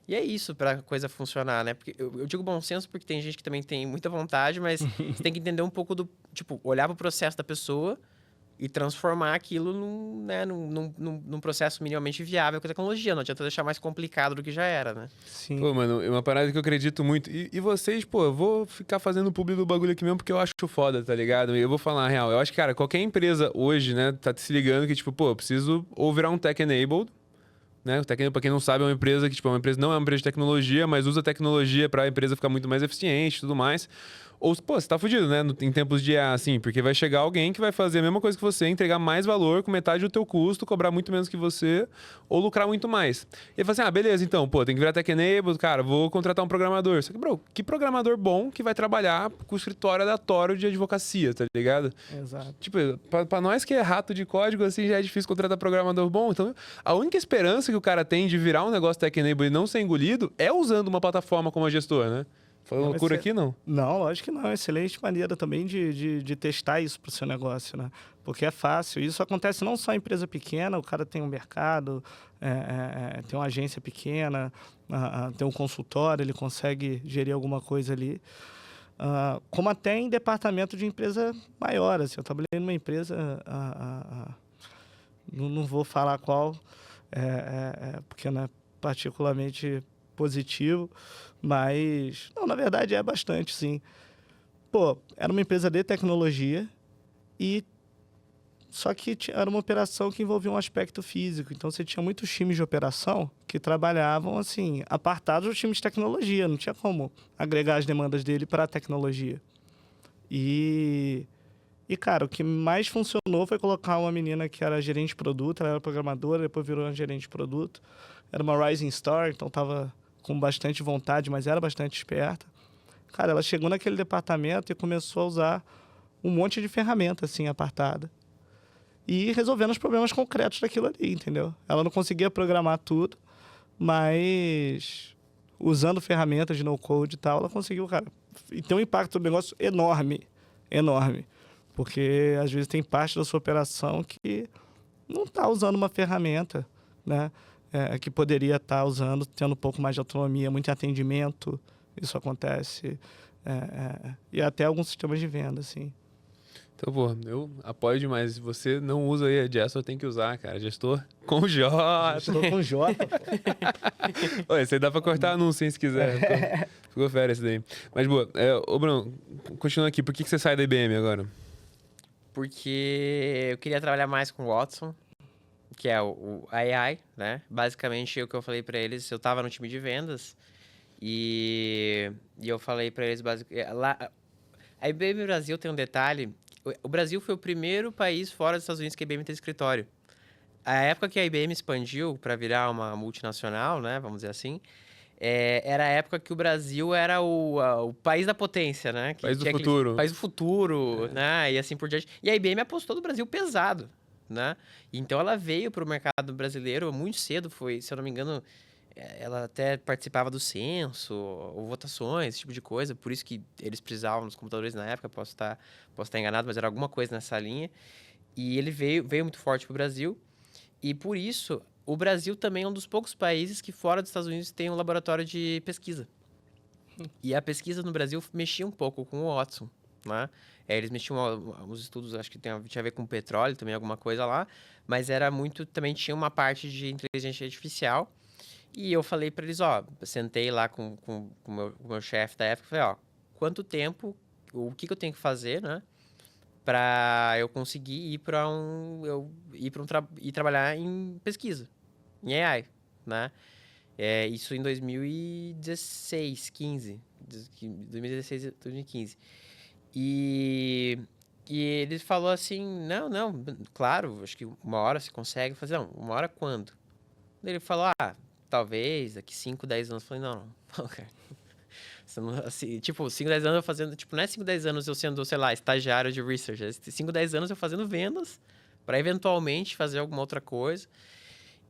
e é isso pra coisa funcionar, né? Porque eu digo bom senso porque tem gente que também tem muita vontade, mas você tem que entender um pouco do... Tipo, olhar pro processo da pessoa e transformar aquilo num processo minimamente viável com a tecnologia. Não adianta deixar mais complicado do que já era, né? Sim. Pô, mano, é uma parada que eu acredito muito. E vocês, pô, eu vou ficar fazendo publi do bagulho aqui mesmo porque eu acho foda, tá ligado? E eu vou falar a real. Eu acho que, cara, qualquer empresa hoje, né, tá se ligando que, tipo, pô, eu preciso ou virar um tech-enabled, né? O tech, pra quem não sabe, é uma empresa que, tipo, não é uma empresa de tecnologia, mas usa tecnologia pra empresa ficar muito mais eficiente e tudo mais. Ou, pô, você tá fudido, né? Em tempos de assim, porque vai chegar alguém que vai fazer a mesma coisa que você, entregar mais valor com metade do teu custo, cobrar muito menos que você, ou lucrar muito mais. E ele fala assim, beleza, então, pô, tem que virar tech-enabled, cara, vou contratar um programador. Só que, bro, que programador bom que vai trabalhar com o escritório aleatório de advocacia, tá ligado? Exato. Tipo, pra nós que é rato de código, assim, já é difícil contratar programador bom. Então, a única esperança que o cara tem de virar um negócio tech-enabled e não ser engolido é usando uma plataforma como a Gestor, né? Foi loucura aqui, não? Não, lógico que não. Excelente maneira também de testar isso para o seu negócio, né? Porque é fácil. Isso acontece não só em empresa pequena, o cara tem um mercado, tem uma agência pequena, tem um consultório, ele consegue gerir alguma coisa ali. Como até em departamento de empresa maior. Assim, eu trabalhei numa empresa, não vou falar qual, porque não é particularmente positivo, mas, não, na verdade é bastante, sim. Pô, era uma empresa de tecnologia só que era uma operação que envolvia um aspecto físico. Então, você tinha muitos times de operação que trabalhavam, assim, apartados dos times de tecnologia. Não tinha como agregar as demandas dele para a tecnologia. E E, cara, o que mais funcionou foi colocar uma menina que era gerente de produto, ela era programadora, depois virou uma gerente de produto. Era uma Rising Star, então tava com bastante vontade, mas era bastante esperta. Cara, ela chegou naquele departamento e começou a usar um monte de ferramenta, assim, apartada. E resolvendo os problemas concretos daquilo ali, entendeu? Ela não conseguia programar tudo, mas usando ferramentas de no-code e tal, ela conseguiu, cara. E tem um impacto do negócio enorme, enorme. Porque, às vezes, tem parte da sua operação que não está usando uma ferramenta, né? Que poderia estar usando, tendo um pouco mais de autonomia, muito atendimento, isso acontece. E até alguns sistemas de venda, assim. Então, pô, eu apoio demais. Se você não usa aí a Gestor, tem que usar, cara. Gestor com J. Estou com J, pô. Olha, isso aí dá pra cortar anúncio, hein, se quiser. Ficou fera esse daí. Mas, boa, ô Bruno, continuando aqui, por que você sai da IBM agora? Porque eu queria trabalhar mais com o Watson, que é o AI, né? Basicamente, o que eu falei para eles, eu estava no time de vendas e eu falei para eles, lá, a IBM Brasil tem um detalhe, o Brasil foi o primeiro país fora dos Estados Unidos que a IBM tem escritório. A época que a IBM expandiu para virar uma multinacional, né? Vamos dizer assim, era a época que o Brasil era o país da potência, né? País do futuro. País do futuro, né? E assim por diante. E a IBM apostou no Brasil pesado, né? Então ela veio para o mercado brasileiro muito cedo, se eu não me engano, ela até participava do censo, ou votações, esse tipo de coisa. Por isso que eles precisavam dos computadores na época, posso estar enganado, mas era alguma coisa nessa linha. E ele veio muito forte para o Brasil. E por isso, o Brasil também é um dos poucos países que fora dos Estados Unidos tem um laboratório de pesquisa. E a pesquisa no Brasil mexia um pouco com o Watson, né? Eles mexiam os estudos, acho que tinha a ver com petróleo, também alguma coisa lá, mas era muito, também tinha uma parte de inteligência artificial. E eu falei para eles, sentei lá com o meu chefe da época, falei, quanto tempo, o que eu tenho que fazer, né? Para eu conseguir ir trabalhar em pesquisa, em AI, né? Isso em 2016, 15, 2016, 2015. E ele falou assim, não, claro, acho que uma hora você consegue fazer, não, uma hora quando? Ele falou, talvez daqui 5, 10 anos. Eu falei, não, cara. Assim, tipo, 5, 10 anos eu fazendo... Tipo, não é 5, 10 anos eu sendo, sei lá, estagiário de research. É 5, 10 anos eu fazendo vendas para eventualmente fazer alguma outra coisa.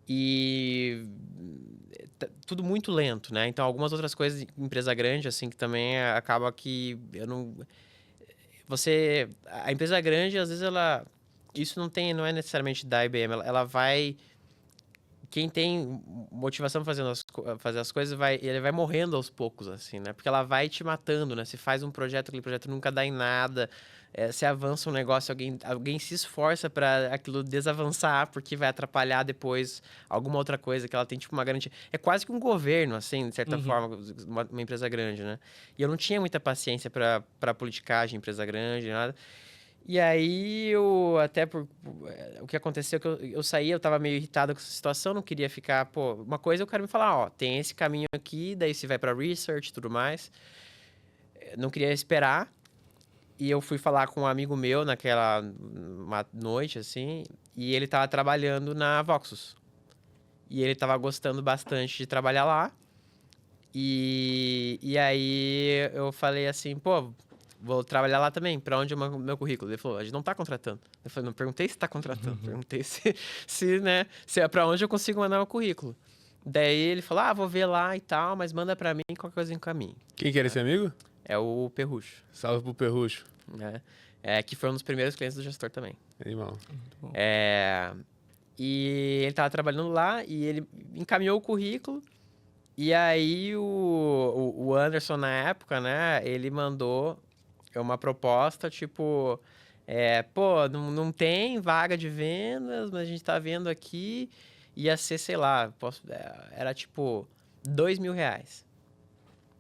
E... tudo muito lento, né? Então, algumas outras coisas em empresa grande, assim, que também acaba que eu não... A empresa grande, às vezes, ela... Isso não é necessariamente da IBM. Ela vai... Quem tem motivação para fazer as coisas, ele vai morrendo aos poucos, assim, né? Porque ela vai te matando, né? Se faz um projeto, aquele projeto nunca dá em nada. Se avança um negócio, alguém se esforça para aquilo desavançar, porque vai atrapalhar depois alguma outra coisa que ela tem, tipo, uma garantia. É quase que um governo, assim, de certa forma, uma empresa grande, né? E eu não tinha muita paciência para politicagem, empresa grande, nada. E aí, o que aconteceu, que eu saí, eu tava meio irritado com essa situação, não queria ficar, uma coisa o cara me falar, tem esse caminho aqui, daí você vai pra research e tudo mais. Não queria esperar, e eu fui falar com um amigo meu uma noite, assim, e ele tava trabalhando na Voxus. E ele tava gostando bastante de trabalhar lá, e aí eu falei assim, vou trabalhar lá também. Pra onde é o meu currículo? Ele falou, a gente não tá contratando. Eu falei, não perguntei se tá contratando. Perguntei se é pra onde eu consigo mandar meu currículo. Daí ele falou, vou ver lá e tal, mas manda pra mim, qualquer coisa em caminho. Quem que era esse amigo? É o Perrucho. Salve pro Perrucho. Que foi um dos primeiros clientes do gestor também. Animal. E ele tava trabalhando lá e ele encaminhou o currículo. E aí o Anderson, na época, né, ele mandou uma proposta, tipo, não tem vaga de vendas, mas a gente tá vendo aqui, ia ser, sei lá, era tipo R$2.000.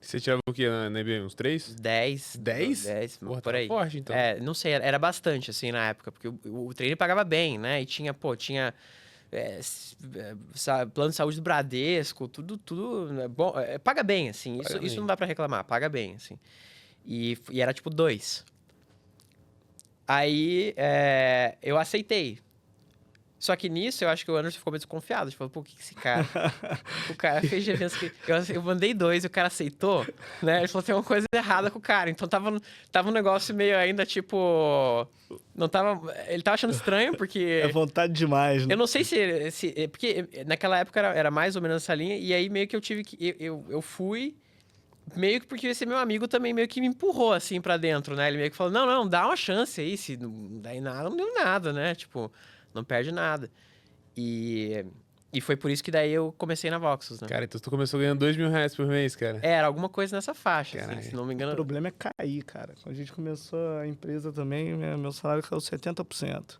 Você tirava o quê na IBM? Uns 3? 10. 10? 10, Porra, por aí. Forte, então. Não sei, era bastante, assim, na época, porque o treino pagava bem, né, e tinha plano de saúde do Bradesco, tudo bom, paga bem, assim, isso não dá pra reclamar, paga bem, assim. E era tipo 2. Aí eu aceitei. Só que nisso, eu acho que o Anderson ficou meio desconfiado. Tipo, pô, o que esse cara... O cara fez de eventos que... Eu mandei 2 e o cara aceitou, né? Ele falou, tem uma coisa errada com o cara. Então tava um negócio meio ainda, tipo... Não tava... Ele tava achando estranho, porque... É vontade demais, né? Eu não sei se porque naquela época era mais ou menos essa linha. E aí meio que eu tive que... Eu fui... Meio que porque esse meu amigo também meio que me empurrou, assim, pra dentro, né? Ele meio que falou, não, dá uma chance aí. Se não der nada, não deu nada, né? Tipo... Não perde nada. E foi por isso que daí eu comecei na Voxus, né? Cara, então tu começou ganhando R$2.000 por mês, cara. Era alguma coisa nessa faixa, assim, Caralho. se não me O engano. problema é cair, cara. Quando a gente começou a empresa também, meu salário caiu 70%.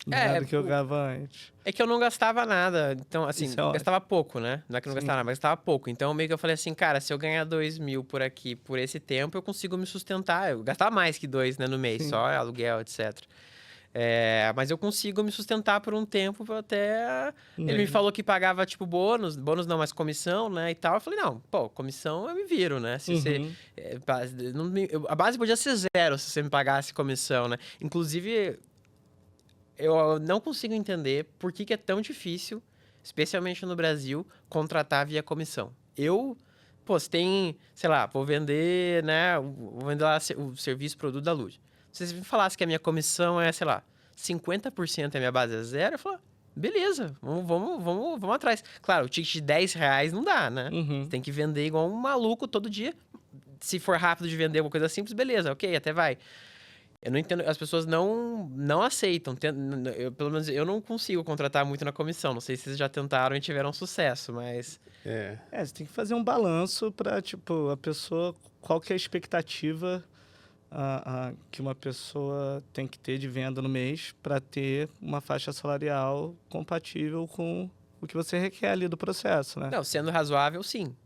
Nada que eu ganhava antes. É que eu não gastava nada. Então, assim, Isso é ótimo. gastava pouco, né? Não é que eu não Sim. gastava nada, mas gastava pouco. Então, meio que eu falei assim, cara, se eu ganhar 2.000 por aqui, por esse tempo, eu consigo me sustentar. Eu gastava mais que 2, né, no mês, Sim. só aluguel, etc. Mas eu consigo me sustentar por um tempo até... Ele me falou que pagava, tipo, bônus não, mas comissão, né, e tal. Eu falei, não, pô, comissão eu me viro, né? Se você... a base podia ser 0 se você me pagasse comissão, né? Inclusive, eu não consigo entender por que é tão difícil, especialmente no Brasil, contratar via comissão. Pô, se tem, sei lá, vou vender, né, vou vender lá o serviço, produto da Lud. Se você me falasse que a minha comissão é, sei lá, 50% e a minha base é 0, eu falo, beleza, vamos atrás. Claro, o ticket de R$10 não dá, né? Uhum. Você tem que vender igual um maluco todo dia. Se for rápido de vender alguma coisa simples, beleza, ok, até vai. Eu não entendo, as pessoas não aceitam. Pelo menos eu não consigo contratar muito na comissão. Não sei se vocês já tentaram e tiveram sucesso, mas... Você tem que fazer um balanço para, tipo, a pessoa... Qual que é a expectativa que uma pessoa tem que ter de venda no mês para ter uma faixa salarial compatível com o que você requer ali do processo, né? Não, sendo razoável, sim.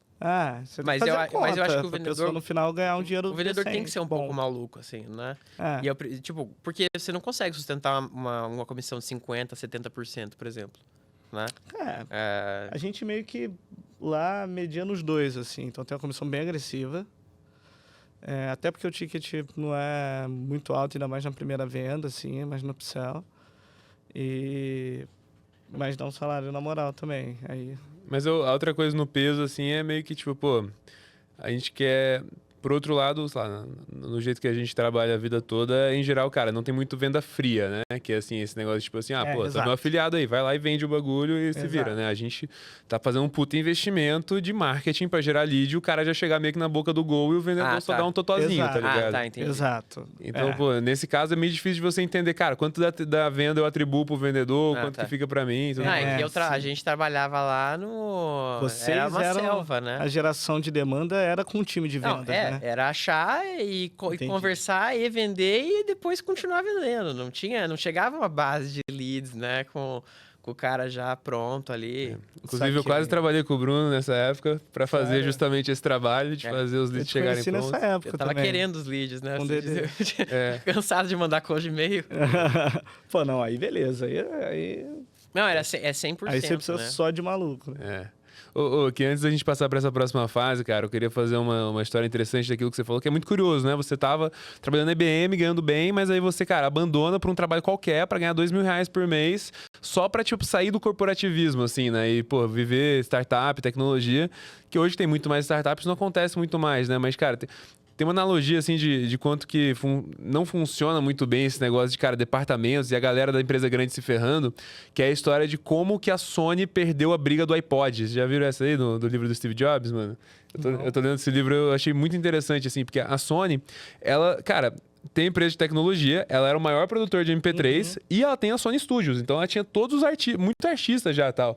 Você Mas tem que fazer eu- a conta, mas eu acho que o pra vendedor- pessoa no final ganhar um dinheiro O vendedor tem que decente, ser um bom. pouco maluco, assim, né? É. E eu, tipo, porque você não consegue sustentar uma comissão de 50%, 70%, por exemplo, né? A gente meio que lá media nos dois, assim. Então tem uma comissão bem agressiva. Até porque o ticket não é muito alto, ainda mais na primeira venda, assim, mas no upsell. Mas dá um salário na moral também. Aí, Mas a outra coisa no peso, assim, é meio que, tipo, pô, a gente quer... Por outro lado, sei lá, no jeito que a gente trabalha a vida toda, em geral, cara, não tem muito venda fria, né? Que é assim, esse negócio, tipo assim, pô, você é exato. meu afiliado aí, vai lá e vende o bagulho e se Exato. vira, né? A gente tá fazendo um puta investimento de marketing pra gerar lead e o cara já chegar meio que na boca do gol e o vendedor só tá. dá um totozinho, Exato. tá ligado? Tá, entendi. exato. Então, pô, nesse caso é meio difícil de você entender, cara, quanto da venda eu atribuo pro vendedor, quanto tá. que fica pra mim. Tudo Não, mais. é que a sim. gente trabalhava lá no... Vocês era uma eram selva, né? A geração de demanda era com o time de Não, vendas, né? era achar e Entendi. conversar e vender e depois continuar vendendo. Não chegava uma base de leads, né? Com o cara já pronto ali. Inclusive, eu Saquei. quase trabalhei com o Bruno nessa época pra fazer Sério? justamente esse trabalho de fazer os Eu leads te chegarem conheci prontos. nessa época Eu tava também. querendo os leads, né? Com Você DD. dizer, É. Cansado de mandar call de e-mail. Pô, não, aí beleza. Aí Não, é 100%, você precisa né? só de maluco, né? Que antes da gente passar para essa próxima fase, cara, eu queria fazer uma história interessante daquilo que você falou, que é muito curioso, né? Você tava trabalhando na IBM, ganhando bem, mas aí você, cara, abandona para um trabalho qualquer para ganhar R$2.000 por mês, só para tipo, sair do corporativismo, assim, né? E, pô, viver startup, tecnologia, que hoje tem muito mais startups, não acontece muito mais, né? Mas, cara, tem uma analogia, assim, de quanto que não funciona muito bem esse negócio de, cara, departamentos e a galera da empresa grande se ferrando, que é a história de como que a Sony perdeu a briga do iPod. Vocês já viram essa aí do livro do Steve Jobs, mano? Eu tô lendo esse livro, eu achei muito interessante, assim, porque a Sony, ela, cara... Tem empresa de tecnologia, ela era o maior produtor de MP3 e ela tem a Sony Studios. Então ela tinha todos os muitos artistas já e tal.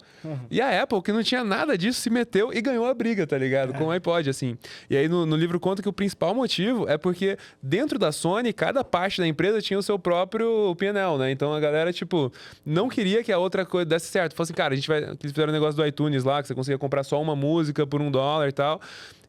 E a Apple, que não tinha nada disso, se meteu e ganhou a briga, tá ligado? Com o iPod, assim. E aí no livro conta que o principal motivo é porque dentro da Sony, cada parte da empresa tinha o seu próprio P&L, né? Então a galera, tipo, não queria que a outra coisa desse certo. Falou assim, cara, eles fizeram um negócio do iTunes lá, que você conseguia comprar só uma música por $1 e tal.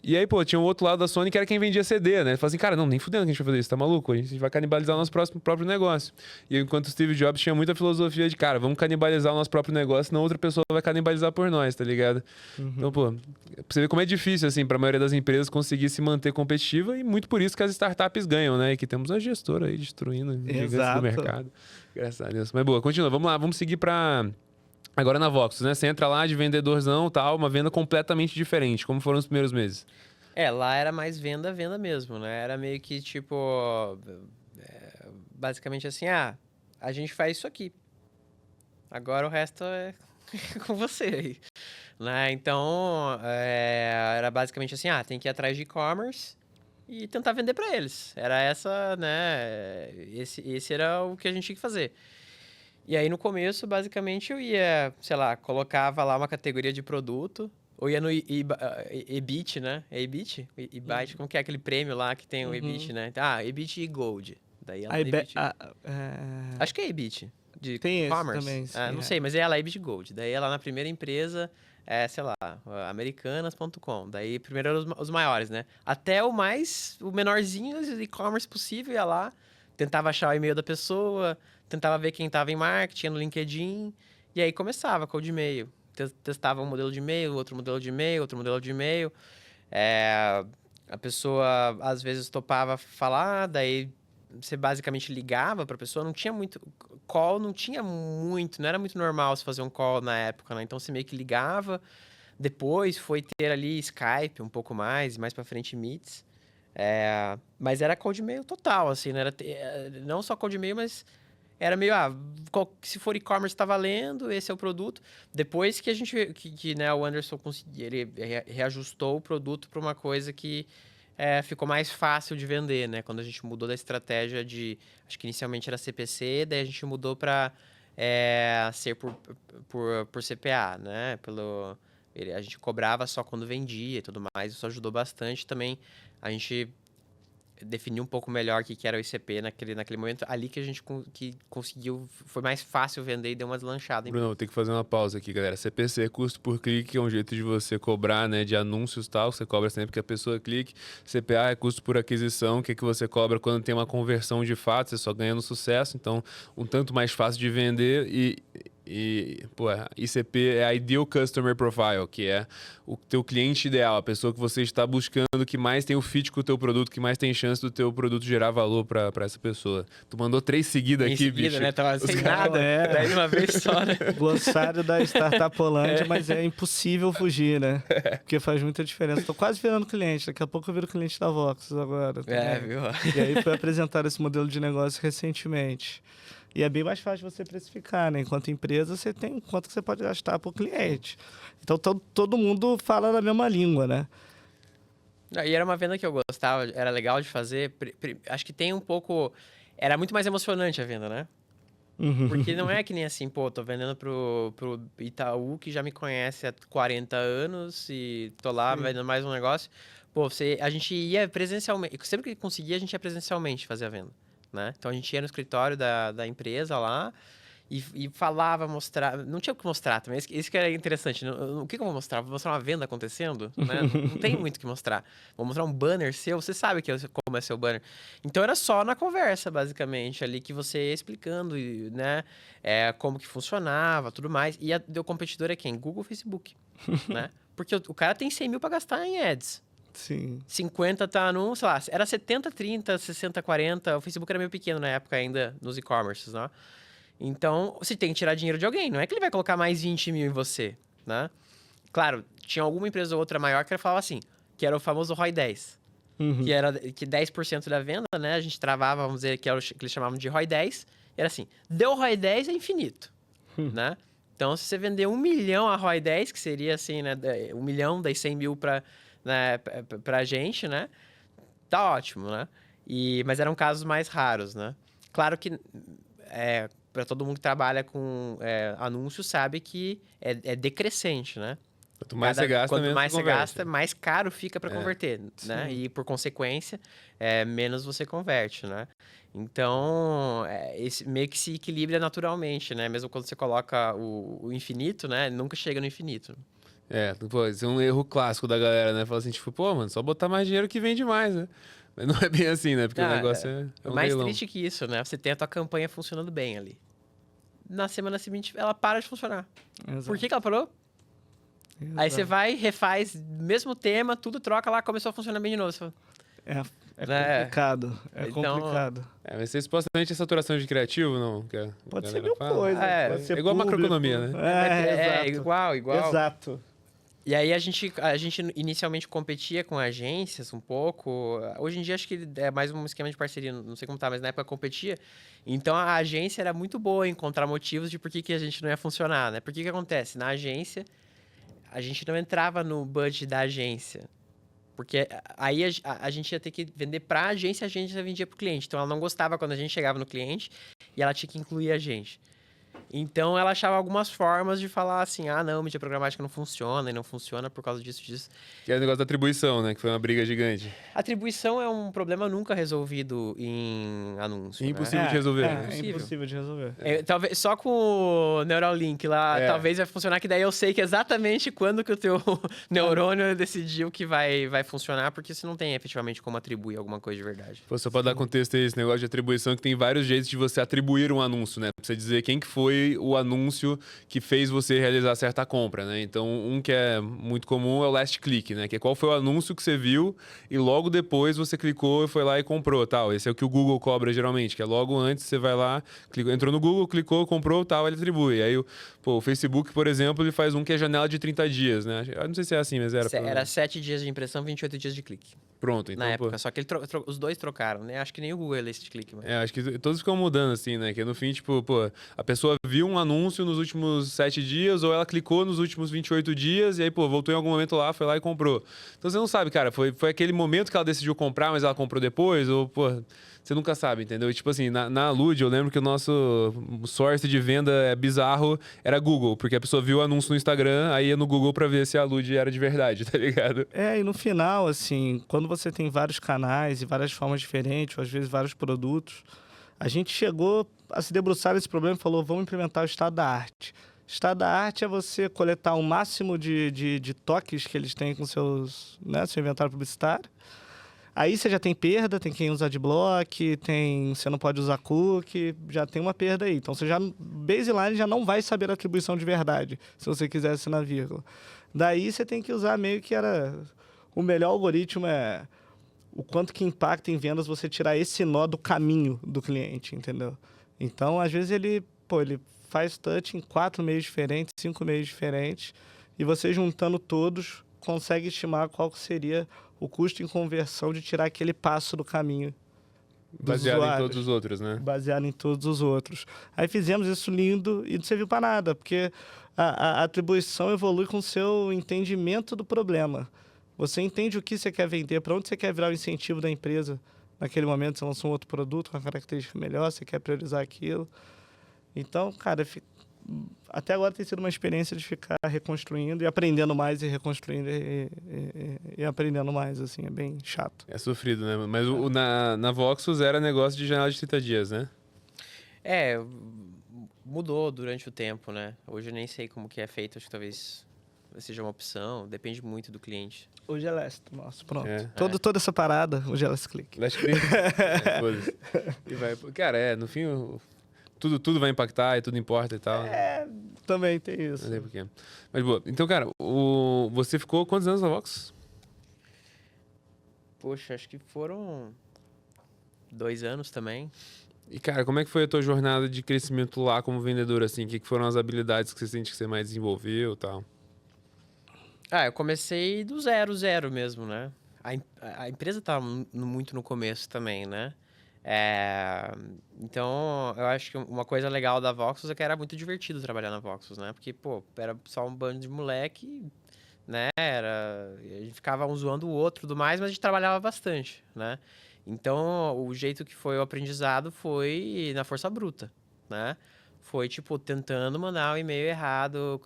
E aí, pô, tinha um outro lado da Sony que era quem vendia CD, né? Falei assim, cara, não, nem fudendo que a gente vai fazer isso, tá maluco? A gente vai canibalizar o nosso próprio negócio. E enquanto o Steve Jobs tinha muita filosofia de, cara, vamos canibalizar o nosso próprio negócio, senão outra pessoa vai canibalizar por nós, tá ligado? Então, pô, pra você ver como é difícil, assim, pra maioria das empresas conseguir se manter competitiva e muito por isso que as startups ganham, né? E que temos a gestora aí destruindo os gigantes do mercado. Graças a Deus. Mas boa, continua, vamos lá, vamos seguir pra... Agora na Voxus, né? Você entra lá de vendedorzão tal, uma venda completamente diferente. Como foram os primeiros meses? Lá era mais venda mesmo, né? Era meio que tipo. Basicamente assim, a gente faz isso aqui. Agora o resto é com você aí. Né? Então, era basicamente assim, tem que ir atrás de e-commerce e tentar vender para eles. Era essa, né? Esse era o que a gente tinha que fazer. E aí, no começo, basicamente, eu ia, sei lá, colocava lá uma categoria de produto, ou ia no EBIT, né? É EBIT? EBIT, como que é aquele prêmio lá que tem o EBIT, né? EBIT e Gold. Daí ia no EBIT. Acho que é EBIT, de tem e-commerce. Esse também, sim, Não sei, mas é lá EBIT Gold. Daí ia lá na primeira empresa, sei lá, americanas.com. Daí, primeiro eram os maiores, né? Até o menorzinho de e-commerce possível, ia lá, tentava achar o e-mail da pessoa, tentava ver quem estava em marketing no LinkedIn, e aí começava cold e-mail. Testava um modelo de e-mail, outro modelo de e-mail, outro modelo de e-mail. A pessoa, às vezes, topava falar, daí você basicamente ligava para a pessoa, não tinha muito... Call não tinha muito, não era muito normal você fazer um call na época, né? Então, você meio que ligava. Depois foi ter ali Skype um pouco mais para frente Meets. Mas era cold e-mail total, assim, né? Não só cold e-mail, mas era meio, se for e-commerce tá valendo, esse é o produto. Depois que a gente, né, o Anderson conseguiu, ele reajustou o produto para uma coisa que ficou mais fácil de vender, né? Quando a gente mudou da estratégia acho que inicialmente era CPC, daí a gente mudou para ser por CPA, né? A gente cobrava só quando vendia e tudo mais, isso ajudou bastante também. A gente definiu um pouco melhor o que era o ICP naquele momento. Ali que a gente conseguiu, foi mais fácil vender e deu uma deslanchada. Bruno, vou ter que fazer uma pausa aqui, galera. CPC, custo por clique, é um jeito de você cobrar, né, de anúncios e tal. Você cobra sempre que a pessoa clique. CPA é custo por aquisição, que você cobra quando tem uma conversão de fato, você só ganha no sucesso. Então, um tanto mais fácil de vender ICP é Ideal Customer Profile, que é o teu cliente ideal, a pessoa que você está buscando, que mais tem o fit com o teu produto, que mais tem chance do teu produto gerar valor para essa pessoa. Tu mandou 3 seguidas aqui, bicho. Né? Tava sem nada, daí de uma vez só, né? Glossário da Startup Holândia, mas é impossível fugir, né? Porque faz muita diferença. Tô quase virando cliente, daqui a pouco eu viro cliente da Voxus agora. Viu? E aí foi apresentar esse modelo de negócio recentemente. E é bem mais fácil você precificar, né? Enquanto empresa, você tem quanto que você pode gastar por cliente. Então, todo mundo fala na mesma língua, né? E era uma venda que eu gostava, era legal de fazer. Acho que tem um pouco... Era muito mais emocionante a venda, né? Porque não é que nem assim, tô vendendo pro Itaú, que já me conhece há 40 anos e tô lá vendendo mais um negócio. A gente ia presencialmente. Sempre que conseguia, a gente ia presencialmente fazer a venda. Né? Então a gente ia no escritório da empresa lá e falava, mostrava. Não tinha o que mostrar também. Isso que era interessante. O que eu vou mostrar? Vou mostrar uma venda acontecendo? Né? Não tem muito o que mostrar. Vou mostrar um banner seu, você sabe como é seu banner. Então era só na conversa, basicamente, ali que você ia explicando, né? Como que funcionava, tudo mais. E o competidor é quem? Google, Facebook. Né? Porque o cara tem 100 mil para gastar em ads. Sim. 50 tá no, sei lá, era 70, 30, 60, 40. O Facebook era meio pequeno na época ainda, nos e-commerces, né? Então, você tem que tirar dinheiro de alguém. Não é que ele vai colocar mais 20 mil em você, né? Claro, tinha alguma empresa ou outra maior que falava assim, que era o famoso ROI 10. Que 10% da venda, né? A gente travava, vamos dizer, que era o que eles chamavam de ROI 10. Era assim, deu ROI 10 é infinito, né? Então, se você vender 1 milhão a ROI 10, que seria assim, né? 1 milhão, daí 100 mil pra gente, né? Tá ótimo, né? Mas eram casos mais raros, né? Claro que para todo mundo que trabalha com anúncio sabe que é decrescente, né? Quanto mais você gasta, quanto menos mais você converte. gasta, mais caro fica para converter, né? Sim. E por consequência, menos você converte, né? Então, meio que se equilibra naturalmente, né? Mesmo quando você coloca o infinito, né? Nunca chega no infinito. Pô, esse é um erro clássico da galera, né? Fala assim, tipo, pô, mano, só botar mais dinheiro que vende mais, né? Mas não é bem assim, né? Porque o negócio é um mais leilão. triste que isso, né? Você tem a tua campanha funcionando bem ali. Na semana seguinte, ela para de funcionar. Exato. Por que ela parou? Aí você vai, refaz, mesmo tema, tudo troca lá, começou a funcionar bem de novo. Você fala, É né? complicado. É Então, complicado. Mas você supostamente é saturação de criativo, não? Que a Pode ser galera mil fala? coisas. É, pode ser é igual público. macroeconomia, né? é Exato. igual. Exato. E aí a gente inicialmente competia com agências um pouco. Hoje em dia acho que é mais um esquema de parceria, não sei como tá, mas na época competia. Então a agência era muito boa em encontrar motivos de por que a gente não ia funcionar, né? Por que acontece? Na agência, a gente não entrava no budget da agência. Porque aí a gente ia ter que vender pra agência, a agência vendia pro cliente. Então ela não gostava quando a gente chegava no cliente e ela tinha que incluir a gente. Então ela achava algumas formas de falar assim, ah não, mídia programática não funciona e não funciona por causa disso. Que é o negócio da atribuição, né? Que foi uma briga gigante. Atribuição é um problema nunca resolvido em anúncio, Impossível né? de resolver, né? É Impossível. impossível de resolver. Talvez, só com o Neuralink lá, talvez vai funcionar, que daí eu sei que exatamente quando que o teu neurônio decidiu que vai funcionar, porque você não tem efetivamente como atribuir alguma coisa de verdade. Pô, só pra dar contexto aí, esse negócio de atribuição, que tem vários jeitos de você atribuir um anúncio, né? Pra você dizer quem que foi o anúncio que fez você realizar certa compra, né? Então, um que é muito comum é o last click, né? Que é qual foi o anúncio que você viu e logo depois você clicou e foi lá e comprou, tal. Esse é o que o Google cobra geralmente, que é logo antes você vai lá, entrou no Google, clicou, comprou, tal, ele atribui. Aí, o Facebook, por exemplo, ele faz um que é janela de 30 dias, né? Eu não sei se é assim, mas era... Era 7 dias de impressão, 28 dias de clique. Pronto, então, Na época, só que os dois trocaram, né? Acho que nem o Google é list click, mas... acho que todos ficam mudando, assim, né? Que no fim, tipo, pô, a pessoa viu um anúncio nos últimos 7 dias, ou ela clicou nos últimos 28 dias, e aí, pô, voltou em algum momento lá, foi lá e comprou. Então você não sabe, cara, foi aquele momento que ela decidiu comprar, mas ela comprou depois, ou, pô, você nunca sabe, entendeu? E, tipo assim, na Lud, eu lembro que o nosso source de venda bizarro era Google, porque a pessoa viu o anúncio no Instagram, aí ia no Google pra ver se a Lud era de verdade, tá ligado? E no final, assim, quando você tem vários canais e várias formas diferentes, ou às vezes vários produtos, a gente chegou a se debruçar nesse problema e falou, vamos implementar o estado da arte. Estado da arte é você coletar o máximo de toques que eles têm com seu inventário publicitário. Aí você já tem perda, tem quem usa adblock, você não pode usar cookie, já tem uma perda aí. Então você já, baseline, já não vai saber a atribuição de verdade, se você quiser assinar vírgula. Daí você tem que usar meio que o melhor algoritmo é o quanto que impacta em vendas você tirar esse nó do caminho do cliente, entendeu? Então, às vezes ele faz touch em 4 meios diferentes, 5 meios diferentes, e você juntando todos consegue estimar qual seria o custo em conversão de tirar aquele passo do caminho dos Baseado usuários. em todos os outros, né? Baseado em todos os outros. Aí fizemos isso lindo e não serviu para nada, porque a atribuição evolui com o seu entendimento do problema. Você entende o que você quer vender, para onde você quer virar o incentivo da empresa. Naquele momento você lançou um outro produto com uma característica melhor, você quer priorizar aquilo. Então, cara, até agora tem sido uma experiência de ficar reconstruindo e aprendendo mais e reconstruindo e aprendendo mais, assim, é bem chato. É sofrido, né? Mas na Voxus era negócio de janela de 30 dias, né? Mudou durante o tempo, né? Hoje eu nem sei como que é feito, acho que talvez seja uma opção, depende muito do cliente. Hoje é last, nossa, pronto. É. Toda essa parada, hoje é last click. Last click. Foda-se. E vai. Cara, no fim, tudo vai impactar e tudo importa e tal. Também tem isso. Não sei porquê. Mas, boa. Então, cara, você ficou quantos anos na Vox? Poxa, acho que foram 2 anos também. E, cara, como é que foi a tua jornada de crescimento lá como vendedor, assim? O que foram as habilidades que você sente que você mais desenvolveu e tal? Eu comecei do zero mesmo, né? A empresa estava muito no começo também, né? Então, eu acho que uma coisa legal da Voxus é que era muito divertido trabalhar na Voxus, né? Porque, pô, era só um bando de moleque, né? A gente ficava um zoando o outro e tudo mais, mas a gente trabalhava bastante, né? Então, o jeito que foi o aprendizado foi na força bruta, né? Foi, tipo, tentando mandar o e-mail errado,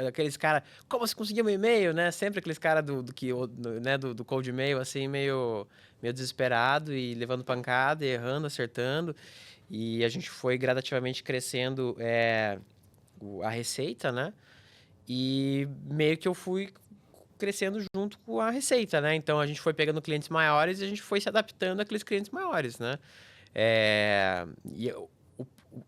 aqueles caras, como você conseguiu meu e-mail, né? Sempre aqueles caras do cold e-mail, assim, meio desesperado e levando pancada, e errando, acertando. E a gente foi gradativamente crescendo a receita, né? E meio que eu fui crescendo junto com a receita, né? Então a gente foi pegando clientes maiores e a gente foi se adaptando àqueles clientes maiores, né?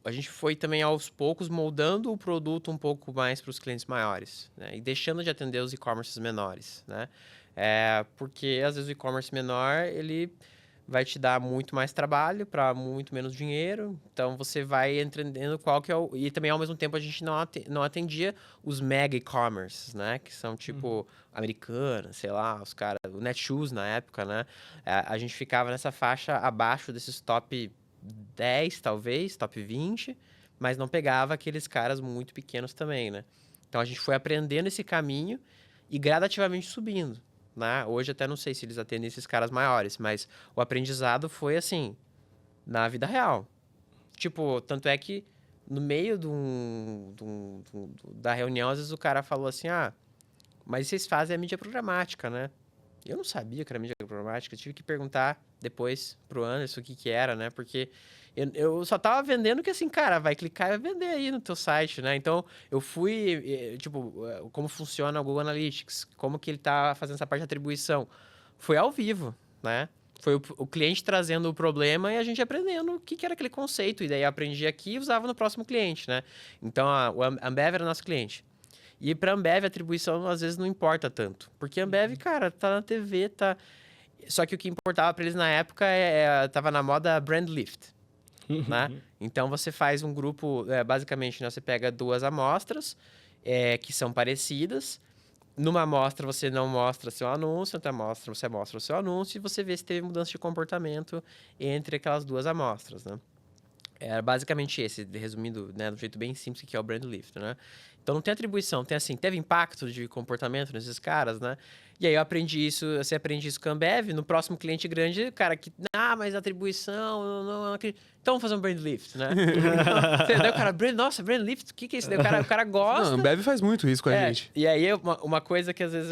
A gente foi também aos poucos moldando o produto um pouco mais para os clientes maiores, né? E deixando de atender os e-commerces menores, né? Porque às vezes o e-commerce menor ele vai te dar muito mais trabalho para muito menos dinheiro. Então você vai entendendo qual que é o... E também ao mesmo tempo a gente não atendia os mega e-commerces, né? Que são tipo Americanas, sei lá, os caras, o Netshoes na época, né? A gente ficava nessa faixa abaixo desses top 10, talvez, top 20, mas não pegava aqueles caras muito pequenos também, né? Então a gente foi aprendendo esse caminho e gradativamente subindo, né? Hoje até não sei se eles atendem esses caras maiores, mas o aprendizado foi assim, na vida real. Tipo, tanto é que no meio da reunião, às vezes o cara falou assim, mas vocês fazem a mídia programática, né? Eu não sabia que era mídia programática, eu tive que perguntar depois pro Anderson o que era, né? Porque eu só tava vendendo que assim, cara, vai clicar e vai vender aí no teu site, né? Então, eu fui, como funciona o Google Analytics, como que ele tá fazendo essa parte de atribuição. Foi ao vivo, né? Foi o cliente trazendo o problema e a gente aprendendo o que era aquele conceito. E daí eu aprendi aqui e usava no próximo cliente, né? Então, o Ambev era nosso cliente. E para Ambev a atribuição às vezes não importa tanto. Porque a Ambev, cara, tá na TV, tá... Só que o que importava para eles na época tava na moda brand lift, né? Então você faz um grupo, basicamente, né, você pega 2 amostras que são parecidas. Numa amostra você não mostra seu anúncio, outra amostra você mostra o seu anúncio e você vê se teve mudança de comportamento entre aquelas 2 amostras, né? Era basicamente esse, resumindo, né, do jeito bem simples, que é o brand lift, né? Então não tem atribuição, tem assim, teve impacto de comportamento nesses caras, né? E aí eu aprendi isso, você aprende isso com a Ambev, no próximo cliente grande, cara, mas atribuição, não acredito. Então vamos fazer um brand lift, né? Daí o cara, nossa, brand lift, o que é isso? Daí o cara gosta. Não, a Ambev faz muito isso com a gente. E aí uma coisa que às vezes,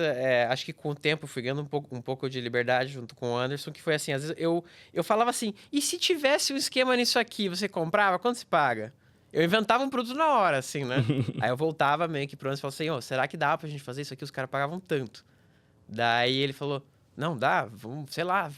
acho que com o tempo eu fui ganhando um pouco de liberdade junto com o Anderson, que foi assim, às vezes eu falava assim, e se tivesse um esquema nisso aqui, você comprava? Quanto se paga? Eu inventava um produto na hora, assim, né? Aí eu voltava meio que pro Anderson e falava assim, será que dá pra gente fazer isso aqui? Os caras pagavam tanto. Daí ele falou, não, dá, vamos, sei lá,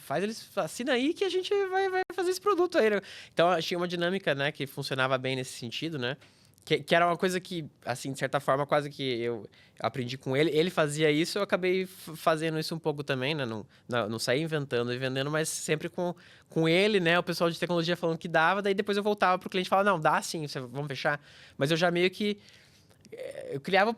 assina aí que a gente vai fazer esse produto aí. Então, tinha uma dinâmica, né, que funcionava bem nesse sentido, né? Que era uma coisa que, assim, de certa forma, quase que eu aprendi com ele. Ele fazia isso, eu acabei fazendo isso um pouco também, né? Não saí inventando e vendendo, mas sempre com ele, né? O pessoal de tecnologia falando que dava, daí depois eu voltava pro cliente e falava, não, dá sim, vamos fechar. Mas eu já meio que... Eu criava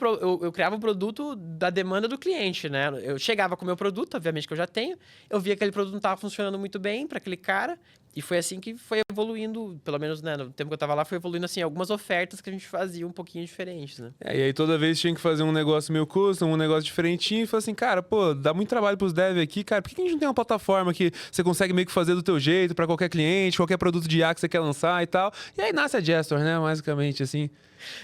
o produto da demanda do cliente, né? Eu chegava com o meu produto, obviamente que eu já tenho, eu via que aquele produto não estava funcionando muito bem para aquele cara, e foi assim que foi evoluindo, pelo menos, né, no tempo que eu estava lá, foi evoluindo assim, algumas ofertas que a gente fazia um pouquinho diferentes, né? E aí toda vez tinha que fazer um negócio meio custom, um negócio diferentinho, e falei assim, cara, pô, dá muito trabalho pros devs aqui, cara, por que a gente não tem uma plataforma que você consegue meio que fazer do teu jeito para qualquer cliente, qualquer produto de IA que você quer lançar e tal? E aí nasce a Gestor, né, basicamente, assim.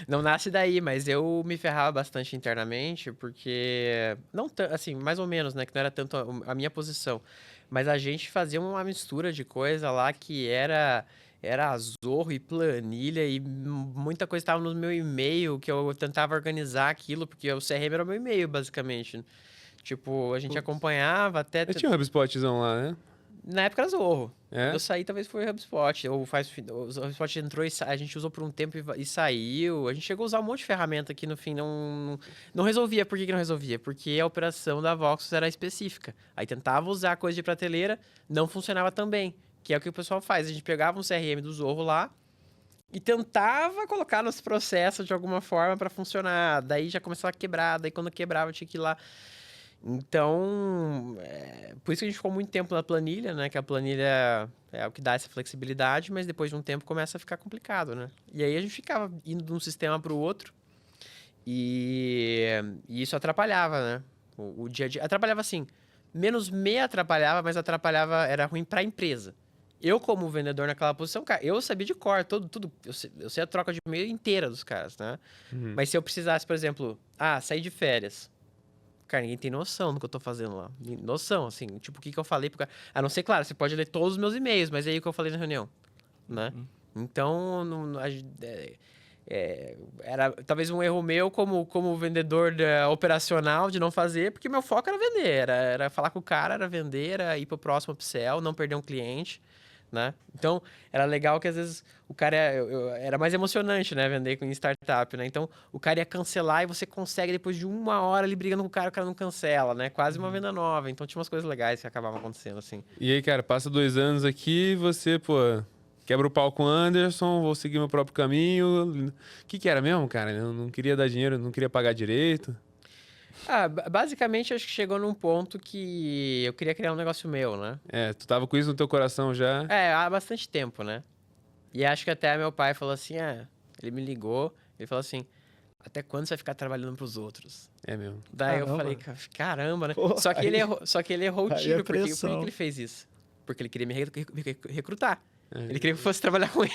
Não nasce daí, mas eu me ferrava bastante internamente, porque... Não assim, mais ou menos, né? Que não era tanto a minha posição. Mas a gente fazia uma mistura de coisa lá que era Zorro e planilha e muita coisa estava no meu e-mail, que eu tentava organizar aquilo, porque o CRM era o meu e-mail, basicamente. Tipo, a gente acompanhava até... Tinha um HubSpotzão lá, né? Na época era Zorro. É? Eu saí, talvez foi o HubSpot. O HubSpot entrou a gente usou por um tempo e saiu. A gente chegou a usar um monte de ferramenta que no fim não resolvia. Por que não resolvia? Porque a operação da Voxus era específica. Aí tentava usar coisa de prateleira, não funcionava tão bem. Que é o que o pessoal faz. A gente pegava um CRM do Zorro lá e tentava colocar nos processos de alguma forma para funcionar. Daí já começava a quebrar. Daí quando quebrava tinha que ir lá. Então, por isso que a gente ficou muito tempo na planilha, né? Que a planilha é o que dá essa flexibilidade, mas depois de um tempo começa a ficar complicado, né? E aí a gente ficava indo de um sistema para o outro e isso atrapalhava, né? O dia a dia. Atrapalhava assim, menos me atrapalhava, mas atrapalhava, era ruim para a empresa. Eu, como vendedor naquela posição, cara, eu sabia de cor, tudo. Eu sei a troca de e-mail inteira dos caras, né? Uhum. Mas se eu precisasse, por exemplo, sair de férias. Cara, ninguém tem noção do que eu tô fazendo lá. Noção, assim, tipo, o que eu falei pro cara. A não ser, claro, você pode ler todos os meus e-mails, mas é aí o que eu falei na reunião, né? Então, era talvez um erro meu como vendedor operacional de não fazer, porque meu foco era vender, era falar com o cara, era vender, era ir pro próximo upsell, não perder um cliente, né? Então, era legal que às vezes o cara era mais emocionante, né? Vender em startup, né? Então, o cara ia cancelar e você consegue, depois de 1 hora ali brigando com o cara não cancela, né? Quase uma venda nova. Então, tinha umas coisas legais que acabavam acontecendo, assim. E aí, cara, passa 2 anos aqui, você, pô, quebra o pau com o Anderson, vou seguir meu próprio caminho. O que era mesmo, cara? Eu não queria dar dinheiro, não queria pagar direito. Basicamente, acho que chegou num ponto que eu queria criar um negócio meu, né? Tu tava com isso no teu coração já. Há bastante tempo, né? E acho que até meu pai falou assim, ele me ligou, ele falou assim, até quando você vai ficar trabalhando pros outros? É mesmo. Daí eu Caramba. falei, caramba, né? Pô, só que ele errou o aí é tiro. Por que pressão. ele fez isso? Porque ele queria me recrutar. Ele queria que eu fosse trabalhar com ele.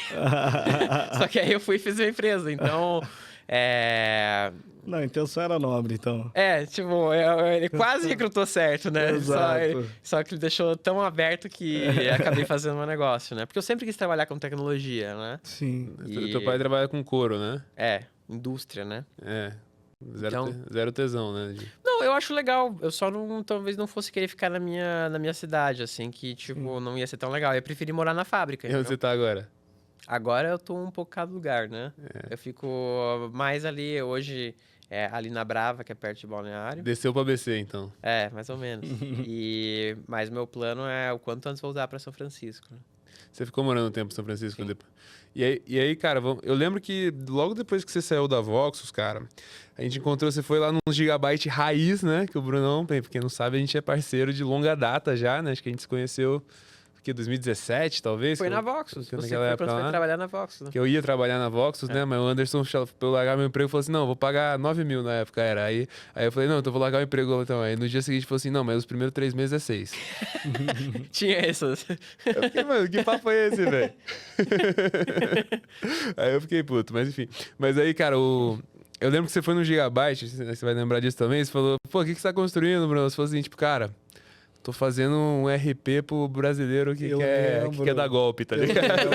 Só que aí eu fui e fiz uma empresa. Então, Não, a intenção era nobre, então. tipo, ele quase recrutou certo, né? Exato. Só que ele deixou tão aberto que acabei fazendo um negócio, né? Porque eu sempre quis trabalhar com tecnologia, né? Sim. Teu pai trabalha com couro, né? Indústria, né? Zero, zero tesão, né? Não, eu acho legal. Eu só talvez não fosse querer ficar na minha cidade, assim, que, tipo, não ia ser tão legal. Eu preferi morar na fábrica. E onde você tá agora? Agora eu tô um pouco cada lugar, né? Eu fico mais ali, hoje, ali na Brava, que é perto de Balneário. Desceu pra BC, então. Mais ou menos. Mas meu plano é o quanto antes voltar pra São Francisco. Né? Você ficou morando um tempo em São Francisco depois. E aí, cara, eu lembro que logo depois que você saiu da Voxus, cara, a gente encontrou, você foi lá num Gigabyte raiz, né? Que o Brunão, pra quem não sabe, a gente é parceiro de longa data já, né? Acho que a gente se conheceu, 2017, talvez? Foi na Voxus. Você naquela foi época quando lá. você foi trabalhar na Voxus, né? Que eu ia trabalhar na Voxus, né? Mas o Anderson, pra eu largar meu emprego, falou assim, não, eu vou pagar 9 mil na época, era. Aí eu falei, não, então eu vou largar o emprego então. Aí no dia seguinte, falou assim, não, mas os primeiros 3 meses é 6. Tinha essas. Eu fiquei, mano, que papo é esse, velho? Aí eu fiquei puto, mas enfim. Mas aí, cara, eu lembro que você foi no Gigabyte, você vai lembrar disso também, você falou, pô, o que você tá construindo, Bruno? Você falou assim, tipo, cara, tô fazendo um RP pro brasileiro que quer dar golpe, tá ligado?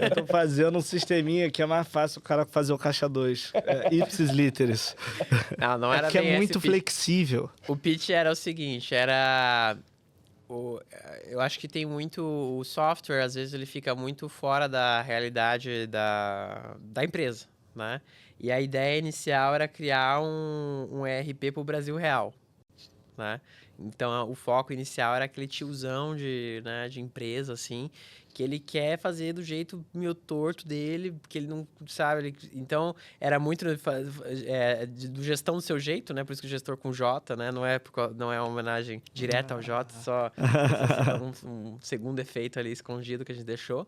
Eu tô fazendo um sisteminha que é mais fácil o cara fazer o caixa 2. Ipsis literis. Não era que bem é esse muito pitch. flexível. O pitch era o seguinte, eu acho que tem muito... O software, às vezes, ele fica muito fora da realidade da empresa, né? E a ideia inicial era criar um ERP pro Brasil real, né? Então, o foco inicial era aquele tiozão de empresa, assim, que ele quer fazer do jeito meio torto dele, que ele não sabe. Então, era muito do gestão do seu jeito, né? Por isso que o gestor com J, né? Não é uma homenagem direta ao J, só um segundo efeito ali escondido que a gente deixou.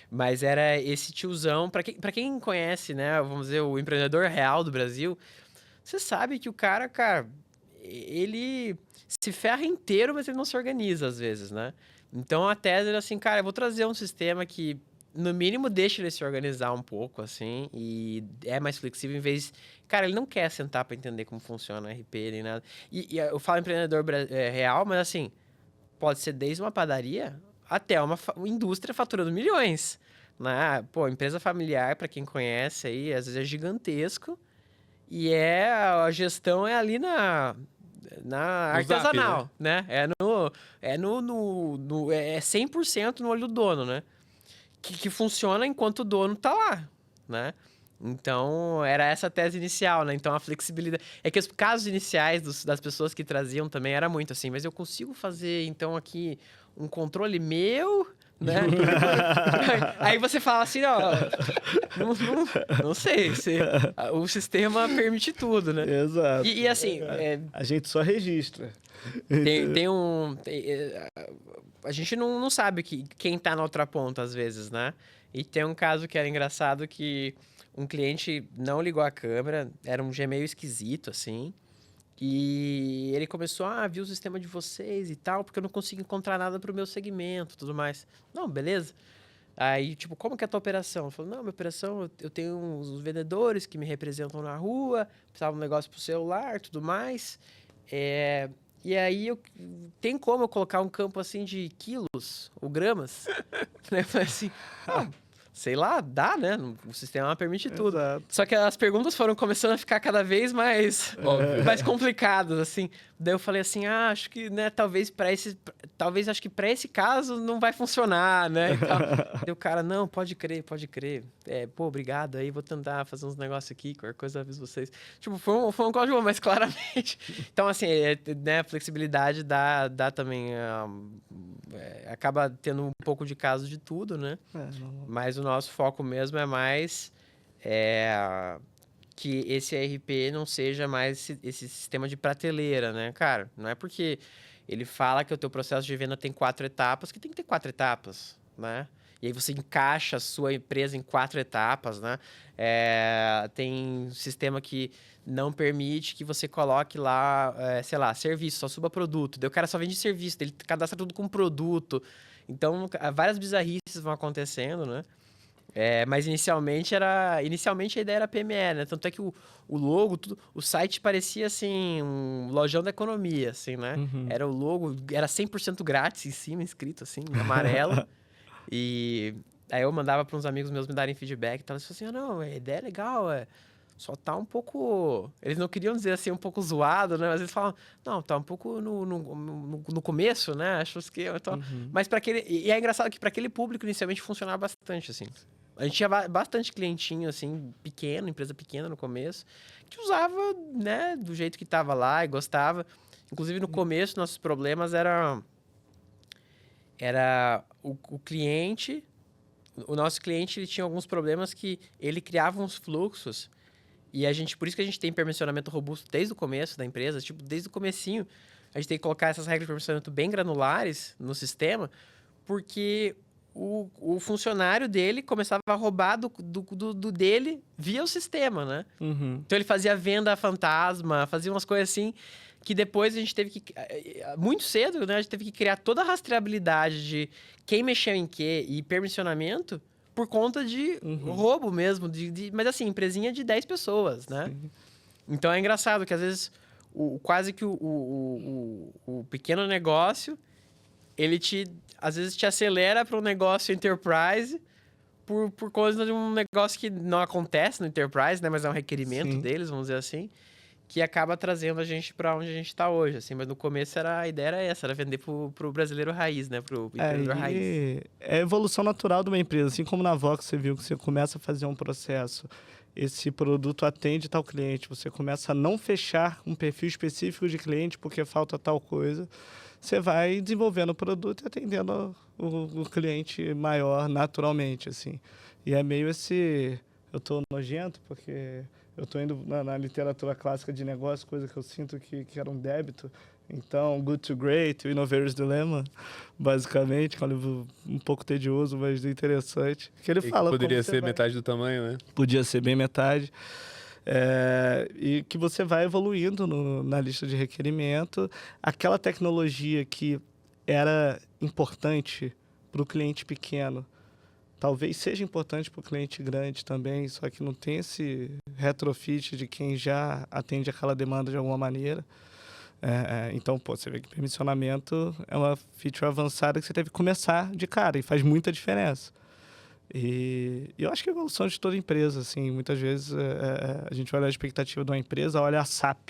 Mas era esse tiozão, para quem conhece, né? Vamos dizer, o empreendedor real do Brasil, você sabe que o cara, ele se ferra inteiro, mas ele não se organiza às vezes, né? Então a tese era assim, cara, eu vou trazer um sistema que, no mínimo, deixa ele se organizar um pouco, assim, e é mais flexível, em vez... Cara, ele não quer sentar para entender como funciona o RP nem nada. E eu falo empreendedor real, mas assim, pode ser desde uma padaria até uma indústria faturando milhões, né? Pô, empresa familiar, para quem conhece aí, às vezes é gigantesco, e a gestão é ali na artesanal, Zap, né? É 100% no olho do dono, né? Que funciona enquanto o dono tá lá, né? Então, era essa a tese inicial, né? Então, a flexibilidade... É que os casos iniciais das pessoas que traziam também era muito assim, mas eu consigo fazer, então, aqui um controle meu, né? Aí você fala assim, não sei, o sistema permite tudo, né? Exato. E assim... A gente só registra. A gente não sabe quem tá na outra ponta, às vezes, né? E tem um caso que era engraçado que um cliente não ligou a câmera, era um Gmail esquisito, assim, e ele começou a ver o sistema de vocês e tal, porque eu não consigo encontrar nada pro meu segmento e tudo mais. Não, beleza. Aí, tipo, como que é a tua operação? Eu falei, não, minha operação, eu tenho uns vendedores que me representam na rua, precisava de um negócio pro celular, tudo mais. E aí, tem como eu colocar um campo assim de quilos ou gramas? Eu falei assim, sei lá, dá, né? O sistema permite tudo. Exato. Só que as perguntas foram começando a ficar cada vez mais, mais complicadas, assim. Daí eu falei assim, acho que, né, talvez acho que para esse caso não vai funcionar, né? E tal. Daí o cara, não, pode crer. Pô, obrigado aí, vou tentar fazer uns negócios aqui, qualquer coisa eu aviso vocês. Tipo, foi um código, mas claramente. Então, assim, né, a flexibilidade dá também. Acaba tendo um pouco de caso de tudo, né? Mas o nosso foco mesmo é mais que esse ERP não seja mais esse sistema de prateleira, né? Cara, não é porque ele fala que o teu processo de venda tem 4 etapas que tem que ter 4 etapas, né? E aí você encaixa a sua empresa em 4 etapas, né? Tem sistema que não permite que você coloque lá, sei lá, serviço, só suba produto. Daí o cara só vende serviço, ele cadastra tudo com produto. Então, várias bizarrices vão acontecendo, né? Mas inicialmente a ideia era PME, né? Tanto é que o logo, o site parecia assim, um lojão da economia, assim, né? Era o logo, era 100% grátis em cima, escrito assim, em amarelo. E aí eu mandava para uns amigos meus me darem feedback e tal. Eles falaram assim, não, a ideia é legal, só tá um pouco... Eles não queriam dizer assim, um pouco zoado, né? Mas eles falam, não, tá um pouco no começo, né? Acho que... Então... Mas para aquele... E é engraçado que para aquele público inicialmente funcionava bastante, assim. A gente tinha bastante clientinho, assim, pequeno, empresa pequena no começo, que usava, né, do jeito que tava lá e gostava. Inclusive, no começo, nossos problemas era o cliente... O nosso cliente, ele tinha alguns problemas que ele criava uns fluxos e por isso que a gente tem permissionamento robusto desde o começo da empresa, tipo, desde o comecinho, a gente tem que colocar essas regras de permissionamento bem granulares no sistema, porque o funcionário dele começava a roubar do dele via o sistema, né? Então, ele fazia venda fantasma, fazia umas coisas assim, que depois a gente teve que... Muito cedo, né? A gente teve que criar toda a rastreabilidade de quem mexeu em quê e permissionamento por conta de roubo mesmo. Mas assim, empresinha de 10 pessoas, né? Sim. Então, é engraçado que às vezes quase que o pequeno negócio, ele às vezes te acelera para um negócio enterprise por causa de um negócio que não acontece no enterprise, né? Mas é um requerimento deles, vamos dizer assim, que acaba trazendo a gente para onde a gente está hoje, assim. Mas no começo a ideia era essa, era vender pro brasileiro raiz, né? Pro empreendedor raiz. É a evolução natural de uma empresa. Assim como na Vox você viu que você começa a fazer um processo, esse produto atende tal cliente, você começa a não fechar um perfil específico de cliente porque falta tal coisa, você vai desenvolvendo o produto e atendendo o cliente maior naturalmente, assim. E é meio eu tô nojento porque eu tô indo na literatura clássica de negócio, coisa que eu sinto que era um débito. Então, Good to Great, o Innovator's Dilemma, basicamente, que é um livro um pouco tedioso, mas interessante. Que ele fala poderia ser metade do tamanho, né? Podia ser bem metade. E que você vai evoluindo na lista de requerimento. Aquela tecnologia que era importante para o cliente pequeno, talvez seja importante para o cliente grande também, só que não tem esse retrofit de quem já atende aquela demanda de alguma maneira. Então, você vê que permissionamento é uma feature avançada que você deve começar de cara e faz muita diferença. E eu acho que é a evolução de toda empresa, assim, muitas vezes a gente olha a expectativa de uma empresa, olha a SAP.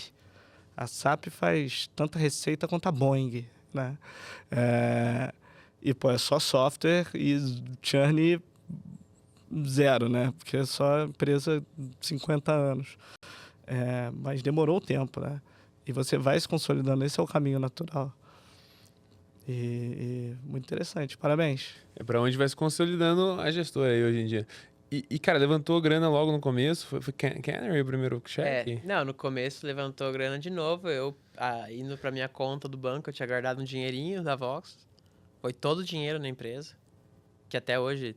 A SAP faz tanta receita quanto a Boeing, né? É só software e churn zero, né? Porque é só empresa de 50 anos. Mas demorou o tempo, né? E você vai se consolidando, esse é o caminho natural. E muito interessante, parabéns. É para onde vai se consolidando a gestora aí hoje em dia. E cara, levantou grana logo no começo? Foi Canary o primeiro cheque? Não, no começo levantou grana de novo. Eu, indo pra minha conta do banco, eu tinha guardado um dinheirinho da Vox. Foi todo o dinheiro na empresa, que até hoje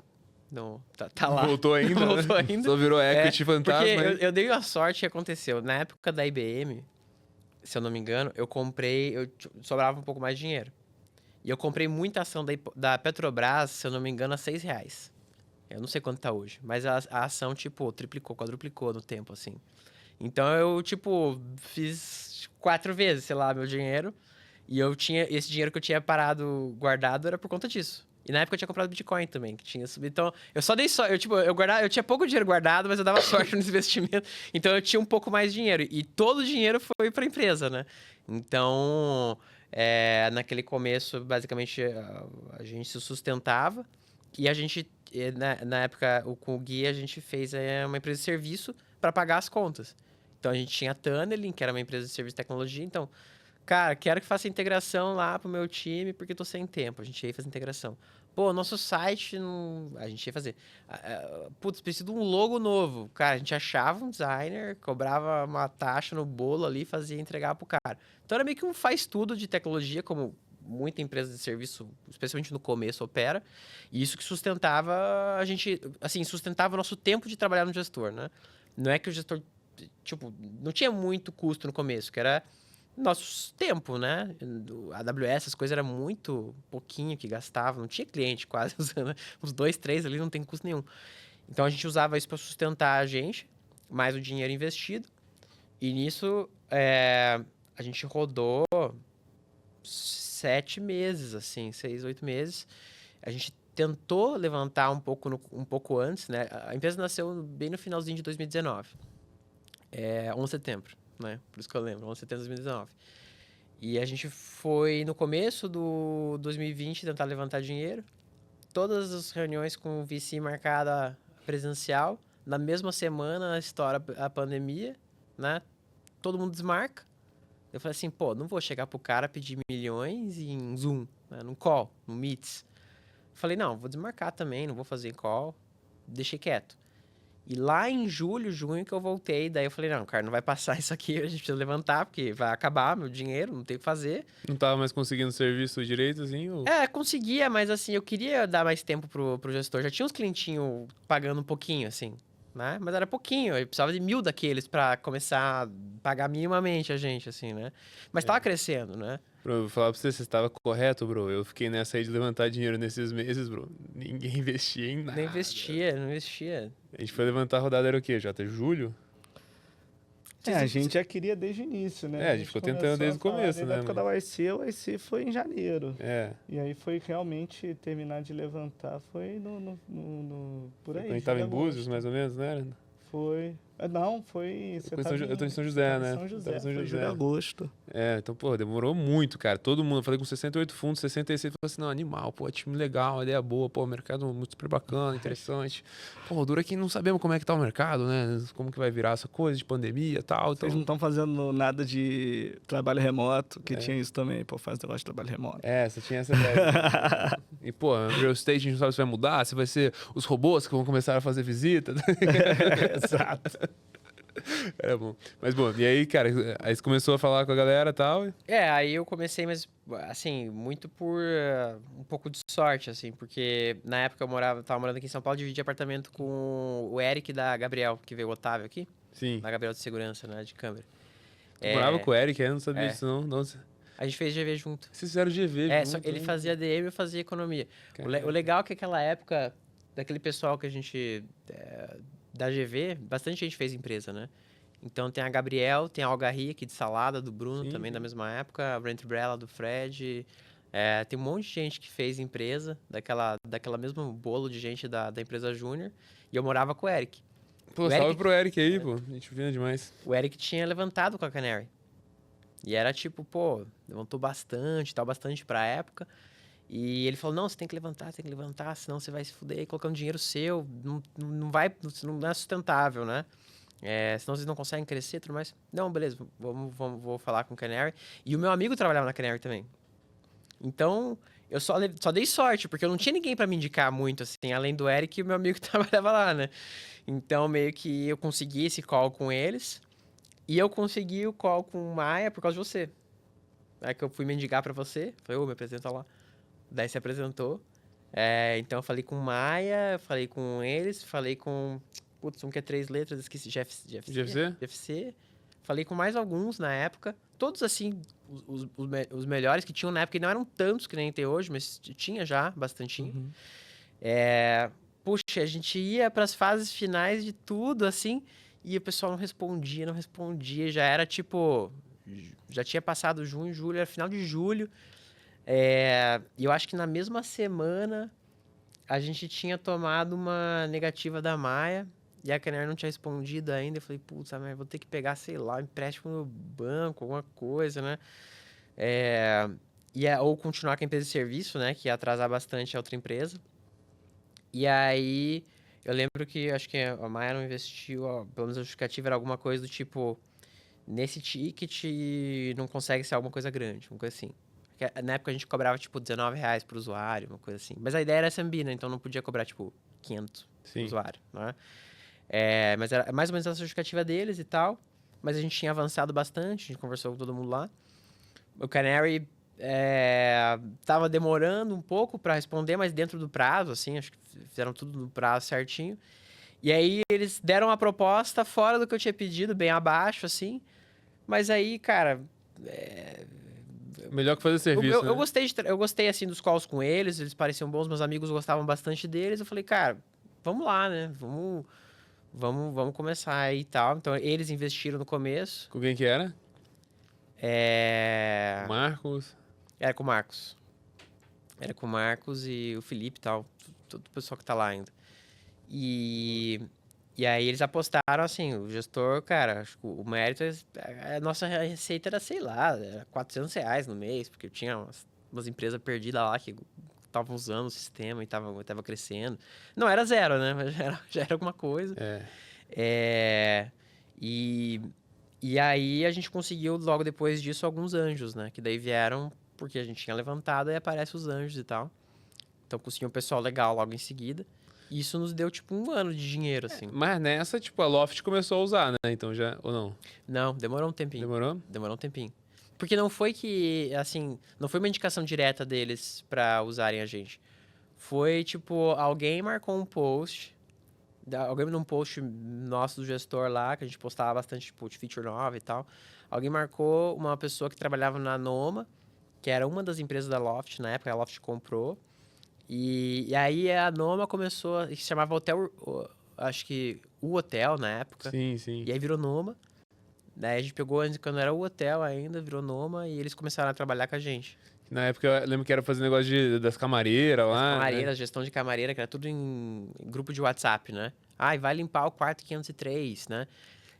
não tá lá. Voltou ainda, Voltou ainda. Só virou equity fantasma. Porque eu dei a sorte que aconteceu. Na época da IBM, se eu não me engano, sobrava um pouco mais de dinheiro. E eu comprei muita ação da Petrobras, se eu não me engano, a R$6. Eu não sei quanto tá hoje. Mas a ação, triplicou, quadruplicou no tempo, assim. Então, eu, fiz 4 vezes, sei lá, meu dinheiro. E esse dinheiro que eu tinha guardado, era por conta disso. E na época eu tinha comprado Bitcoin também, que tinha subido. Então, eu só dei eu tinha pouco dinheiro guardado, mas eu dava sorte nos investimentos. Então, eu tinha um pouco mais de dinheiro. E todo o dinheiro foi pra empresa, né? Então, naquele começo, basicamente, a gente se sustentava. E a gente, na época, com o Gui, a gente fez uma empresa de serviço para pagar as contas. Então, a gente tinha a Tunnelin, que era uma empresa de serviço de tecnologia. Então, cara, quero que faça integração lá pro meu time, porque eu tô sem tempo. A gente ia fazer integração. Pô, nosso site não... A gente ia fazer. Putz, preciso de um logo novo. Cara, a gente achava um designer, cobrava uma taxa no bolo ali, fazia entregar pro cara. Então era meio que um faz-tudo de tecnologia, como muita empresa de serviço, especialmente no começo, opera. E isso que sustentava a gente... Assim, sustentava o nosso tempo de trabalhar no gestor, né? Não é que o gestor... Tipo, não tinha muito custo no começo, que era... nosso tempo, né? A AWS, as coisas era muito pouquinho que gastava, não tinha cliente quase usando, uns 2, 3 ali não tem custo nenhum. Então a gente usava isso para sustentar a gente, mais o dinheiro investido. E nisso a gente rodou 7 meses, assim, 6, 8 meses. A gente tentou levantar um pouco antes, né? A empresa nasceu bem no finalzinho de 2019, 11 de setembro. Né? Por isso que eu lembro, 11 de setembro de 2019. E a gente foi no começo do 2020 tentar levantar dinheiro. Todas as reuniões com o VC marcada presencial. Na mesma semana estoura a pandemia, né? Todo mundo desmarca. Eu falei assim, pô, não vou chegar pro cara pedir milhões em Zoom, né? Num call, no Meets. Falei, não, vou desmarcar também, não vou fazer call. Deixei quieto. E lá em julho, junho que eu voltei, daí eu falei, não, cara, não vai passar isso aqui, a gente precisa levantar, porque vai acabar meu dinheiro, não tem o que fazer. Não tava mais conseguindo serviço direito, assim? Ou... Conseguia, mas assim, eu queria dar mais tempo pro gestor. Já tinha uns clientinhos pagando um pouquinho, assim, né? Mas era pouquinho, eu precisava de 1.000 daqueles pra começar a pagar minimamente a gente, assim, né? Mas tava crescendo, né? Bro, eu vou falar pra você estava correto, bro. Eu fiquei nessa aí de levantar dinheiro nesses meses, bro. Ninguém investia em nada. Não investia. A gente foi levantar a rodada, era o quê? Já até julho? A gente já queria desde o início, né? A gente ficou tentando desde o começo, né? Na época da YC, o YC foi em janeiro. E aí foi realmente terminar de levantar, foi por aí. A gente tava em Búzios, mais ou menos, né? Foi. Não, foi... Eu tô em São José, né? São José, São foi José. julho e agosto. Então, pô, demorou muito, cara. Todo mundo, eu falei com 68 fundos, 66, falou assim, não, animal, pô, time legal, ideia boa, pô, mercado muito super bacana, interessante. Pô, dura que não sabemos como é que tá o mercado, né? Como que vai virar essa coisa de pandemia e tal. Vocês não estão fazendo nada de trabalho remoto, que tinha isso também, pô, faz negócio de trabalho remoto. Você tinha essa ideia. E, pô, real estate a gente não sabe se vai mudar, se vai ser os robôs que vão começar a fazer visita. Exato. Era bom. Mas, bom, e aí, cara, aí você começou a falar com a galera e tal? Aí eu comecei, mas, assim, muito por um pouco de sorte, assim, porque na época eu tava morando aqui em São Paulo, dividi apartamento com o Eric da Gabriel, que veio o Otávio aqui. Sim. Da Gabriel de Segurança, né, de câmera. Tu morava com o Eric, eu não sabia disso, não. A gente fez GV junto. Vocês fizeram GV junto? Só ele fazia DM e eu fazia economia. O legal é que aquela época, daquele pessoal que a gente... da GV, bastante gente fez empresa, né? Então tem a Gabriel, tem a Algarria aqui de Salada, do Bruno, também da mesma época, a Brent Brella, do Fred. Tem um monte de gente que fez empresa, daquela mesmo bolo de gente da empresa Júnior. E eu morava com o Eric. Pô, salve pro Eric aí, pô. A gente vina demais. O Eric tinha levantado com a Canary. E era tipo, pô, levantou bastante, bastante pra época. E ele falou, não, você tem que levantar, senão você vai se fuder colocando dinheiro seu, não é sustentável, né? Senão vocês não conseguem crescer e tudo mais. Não, beleza, vou falar com o Canary. E o meu amigo trabalhava na Canary também. Então, eu só dei sorte, porque eu não tinha ninguém pra me indicar muito, assim, além do Eric e o meu amigo que trabalhava lá, né? Então, meio que eu consegui esse call com eles. E eu consegui o call com o Maia por causa de você. Aí que eu fui mendigar pra você. Falei, me apresenta lá. Daí se apresentou. Então eu falei com o Maia, falei com eles, falei com... Putz, um que é 3 letras, esqueci. GFC. Falei com mais alguns na época. Todos, assim, os melhores que tinham na época. E não eram tantos que nem tem hoje, mas tinha já bastantinho. Uhum. Puxa, a gente ia pras fases finais de tudo, assim... E o pessoal não respondia. Já era tipo... Já tinha passado junho, julho, era final de julho. E eu acho que na mesma semana a gente tinha tomado uma negativa da Maia e a Canary não tinha respondido ainda. Eu falei, putz, mas vou ter que pegar, sei lá, um empréstimo no banco, alguma coisa, né? Ou continuar com a empresa de serviço, né? Que ia atrasar bastante a outra empresa. E aí, eu lembro que acho que a Maia não investiu, ó, pelo menos a justificativa era alguma coisa do tipo, nesse ticket não consegue ser alguma coisa grande, uma coisa assim. Porque na época a gente cobrava, tipo, R$19 por usuário, uma coisa assim. Mas a ideia era SMB, né? Então não podia cobrar, tipo, 500 por Sim. usuário, né? Mas era mais ou menos essa justificativa deles e tal. Mas a gente tinha avançado bastante, a gente conversou com todo mundo lá. O Canary tava demorando um pouco para responder, mas dentro do prazo, assim, acho que fizeram tudo no prazo certinho. E aí eles deram a proposta fora do que eu tinha pedido, bem abaixo, assim. Mas aí, cara, Melhor que fazer serviço, eu né? gostei, eu gostei, assim, dos calls com eles pareciam bons, meus amigos gostavam bastante deles. Eu falei, cara, vamos lá, né? Vamos começar aí e tal. Então, eles investiram no começo. Com quem que era? Marcos. Era com o Marcos. Era com o Marcos e o Felipe e tal. Todo o pessoal que tá lá ainda. E aí eles apostaram, assim, o gestor, cara, acho que o mérito, a nossa receita era, sei lá, era R$400 no mês, porque eu tinha umas empresas perdidas lá que estavam usando o sistema e tava crescendo. Não era zero, né? Mas já era alguma coisa. E aí a gente conseguiu, logo depois disso, alguns anjos, né? Que daí vieram porque a gente tinha levantado e aparece os anjos e tal. Então conseguiu um pessoal legal logo em seguida. E isso nos deu, tipo, 1 ano de dinheiro, assim. Mas nessa, tipo, a Loft começou a usar, né? Então já... Ou não? Não, demorou um tempinho. Demorou? Demorou um tempinho. Porque não foi que, assim, não foi uma indicação direta deles pra usarem a gente. Foi, tipo, alguém marcou um post, alguém num post nosso do gestor lá, que a gente postava bastante, tipo, de feature nova e tal. Alguém marcou uma pessoa que trabalhava na Noma, que era uma das empresas da Loft, na época a Loft comprou. E aí a Noma começou, se chamava Hotel, acho que o Hotel na época. Sim, sim. E aí virou Noma. Daí a gente pegou antes, quando era o Hotel ainda, virou Noma e eles começaram a trabalhar com a gente. Na época eu lembro que era fazer negócio das camareiras lá. Camareira, gestão de camareira, que era tudo em grupo de WhatsApp, né? Vai limpar o quarto 503, né?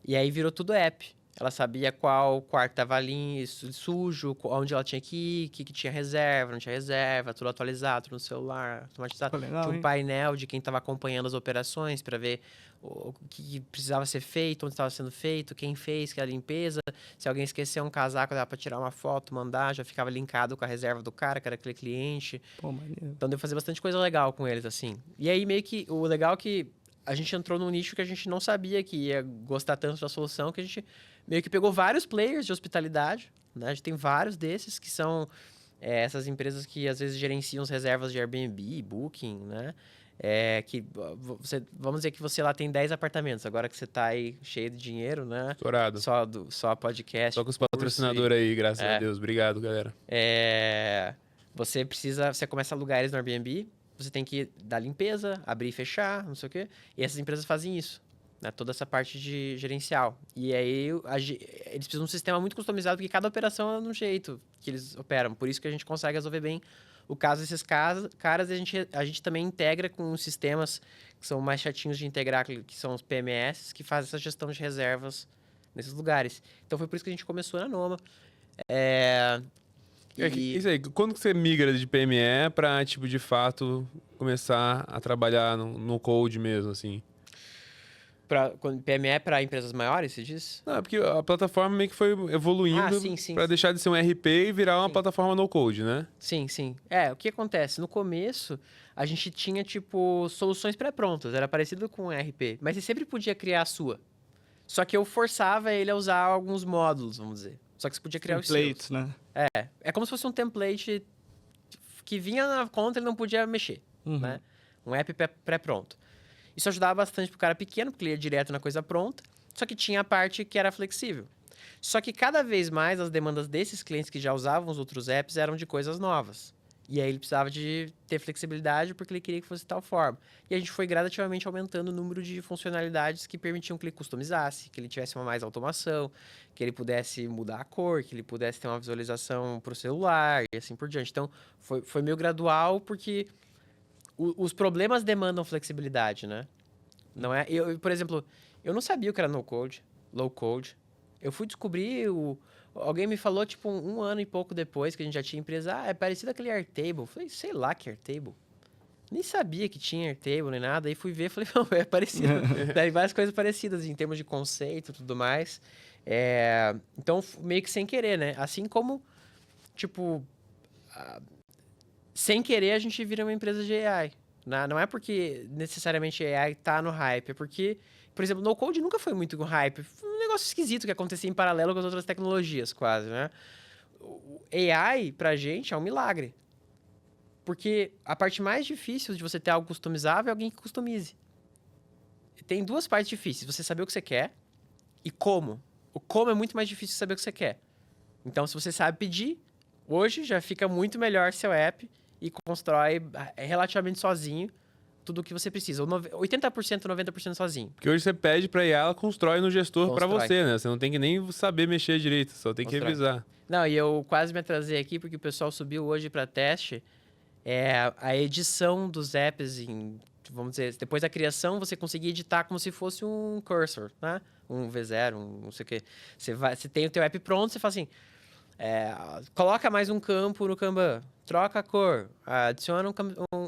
E aí virou tudo app. Ela sabia qual quarto tava ali sujo, onde ela tinha que ir, o que tinha reserva, não tinha reserva, tudo atualizado, tudo no celular, automatizado. Legal, Tinha um hein? painel de quem estava acompanhando as operações para ver o que precisava ser feito, onde estava sendo feito, quem fez, que era a limpeza. Se alguém esqueceu um casaco, dava para tirar uma foto, mandar, já ficava linkado com a reserva do cara, que era aquele cliente. Pô, maneiro. Então deu pra fazer bastante coisa legal com eles, assim. E aí meio que o legal é que a gente entrou num nicho que a gente não sabia que ia gostar tanto da solução, que a gente meio que pegou vários players de hospitalidade, né? A gente tem vários desses que são essas empresas que às vezes gerenciam as reservas de Airbnb, Booking, né? Vamos dizer que você lá tem 10 apartamentos, agora que você tá aí cheio de dinheiro, né? Estourado. Só podcast. Só com os patrocinadores aí, graças a Deus. Obrigado, galera. Você começa a alugar eles no Airbnb, você tem que dar limpeza, abrir e fechar, não sei o quê. E essas empresas fazem isso, né? Toda essa parte de gerencial. E aí eles precisam de um sistema muito customizado, porque cada operação é de um jeito que eles operam. Por isso que a gente consegue resolver bem o caso desses caras. A gente também integra com sistemas que são mais chatinhos de integrar, que são os PMS, que fazem essa gestão de reservas nesses lugares. Então foi por isso que a gente começou na Noma. Isso aí, quando que você migra de PME pra, tipo, de fato, começar a trabalhar no code mesmo, assim? PME para empresas maiores, você diz? Não, é porque a plataforma meio que foi evoluindo sim, pra deixar de ser um RP e virar uma plataforma no code, né? Sim, sim. O que acontece? No começo, a gente tinha, tipo, soluções pré-prontas. Era parecido com o RP. Mas você sempre podia criar a sua. Só que eu forçava ele a usar alguns módulos, vamos dizer. Só que você podia criar Templates, os seus. né? É como se fosse um template que vinha na conta e ele não podia mexer, né? Um app pré-pronto. Isso ajudava bastante pro cara pequeno, porque ele ia direto na coisa pronta. Só que tinha a parte que era flexível. Só que cada vez mais as demandas desses clientes que já usavam os outros apps eram de coisas novas. E aí ele precisava de ter flexibilidade porque ele queria que fosse de tal forma. E a gente foi gradativamente aumentando o número de funcionalidades que permitiam que ele customizasse, que ele tivesse uma mais automação, que ele pudesse mudar a cor, que ele pudesse ter uma visualização para o celular e assim por diante. Então foi meio gradual porque os problemas demandam flexibilidade, né? Não é... por exemplo, eu não sabia o que era no-code, low-code. Eu fui descobrir... Alguém me falou, tipo, um ano e pouco depois que a gente já tinha empresa. É parecido aquele Airtable. Eu falei, sei lá que Airtable. Nem sabia que tinha Airtable nem nada. Aí fui ver, falei, não, é parecido. Daí várias coisas parecidas em termos de conceito e tudo mais. Então, meio que sem querer, né? Assim como, tipo... sem querer, a gente vira uma empresa de AI. Não é porque necessariamente AI tá no hype, é porque, por exemplo, no code nunca foi muito com hype. Foi um negócio esquisito que acontecia em paralelo com as outras tecnologias, quase, né? O AI, pra gente, é um milagre. Porque a parte mais difícil de você ter algo customizável é alguém que customize. Tem duas partes difíceis. Você saber o que você quer e como. O como é muito mais difícil de saber o que você quer. Então, se você sabe pedir, hoje já fica muito melhor seu app e constrói relativamente sozinho tudo o que você precisa. 80%, 90% sozinho. Porque hoje você pede pra IA, ela constrói no gestor pra você, né? Você não tem que nem saber mexer direito, só tem que revisar. Não, e eu quase me atrasei aqui porque o pessoal subiu hoje pra teste a edição dos apps em... Vamos dizer, depois da criação, você conseguir editar como se fosse um cursor, né? Um V0, um não sei o quê. Você tem o teu app pronto, você fala assim... coloca mais um campo no Kanban, troca a cor, adiciona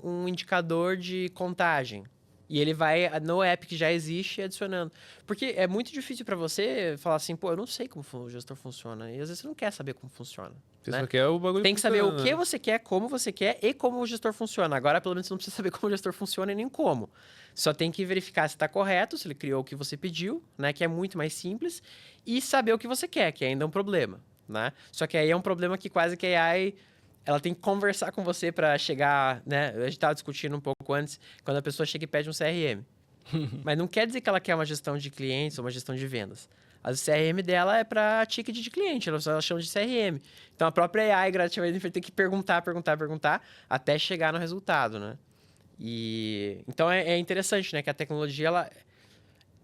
um indicador de contagem. E ele vai, no app que já existe, adicionando. Porque é muito difícil para você falar assim, pô, eu não sei como o gestor funciona. E às vezes você não quer saber como funciona. Você né? só quer o bagulho Tem que saber o que você quer, como você quer e como o gestor funciona. Agora, pelo menos, você não precisa saber como o gestor funciona e nem como. Só tem que verificar se está correto, se ele criou o que você pediu, né? Que é muito mais simples. E saber o que você quer, que ainda é um problema. Né? Só que aí é um problema que quase que a AI ela tem que conversar com você para chegar, né? A gente estava discutindo um pouco antes, quando a pessoa chega e pede um CRM. Mas não quer dizer que ela quer uma gestão de clientes ou uma gestão de vendas. A CRM dela é para ticket de cliente, ela chama de CRM. Então a própria AI gradativamente vai ter que perguntar até chegar no resultado, né? E então é interessante, né, que a tecnologia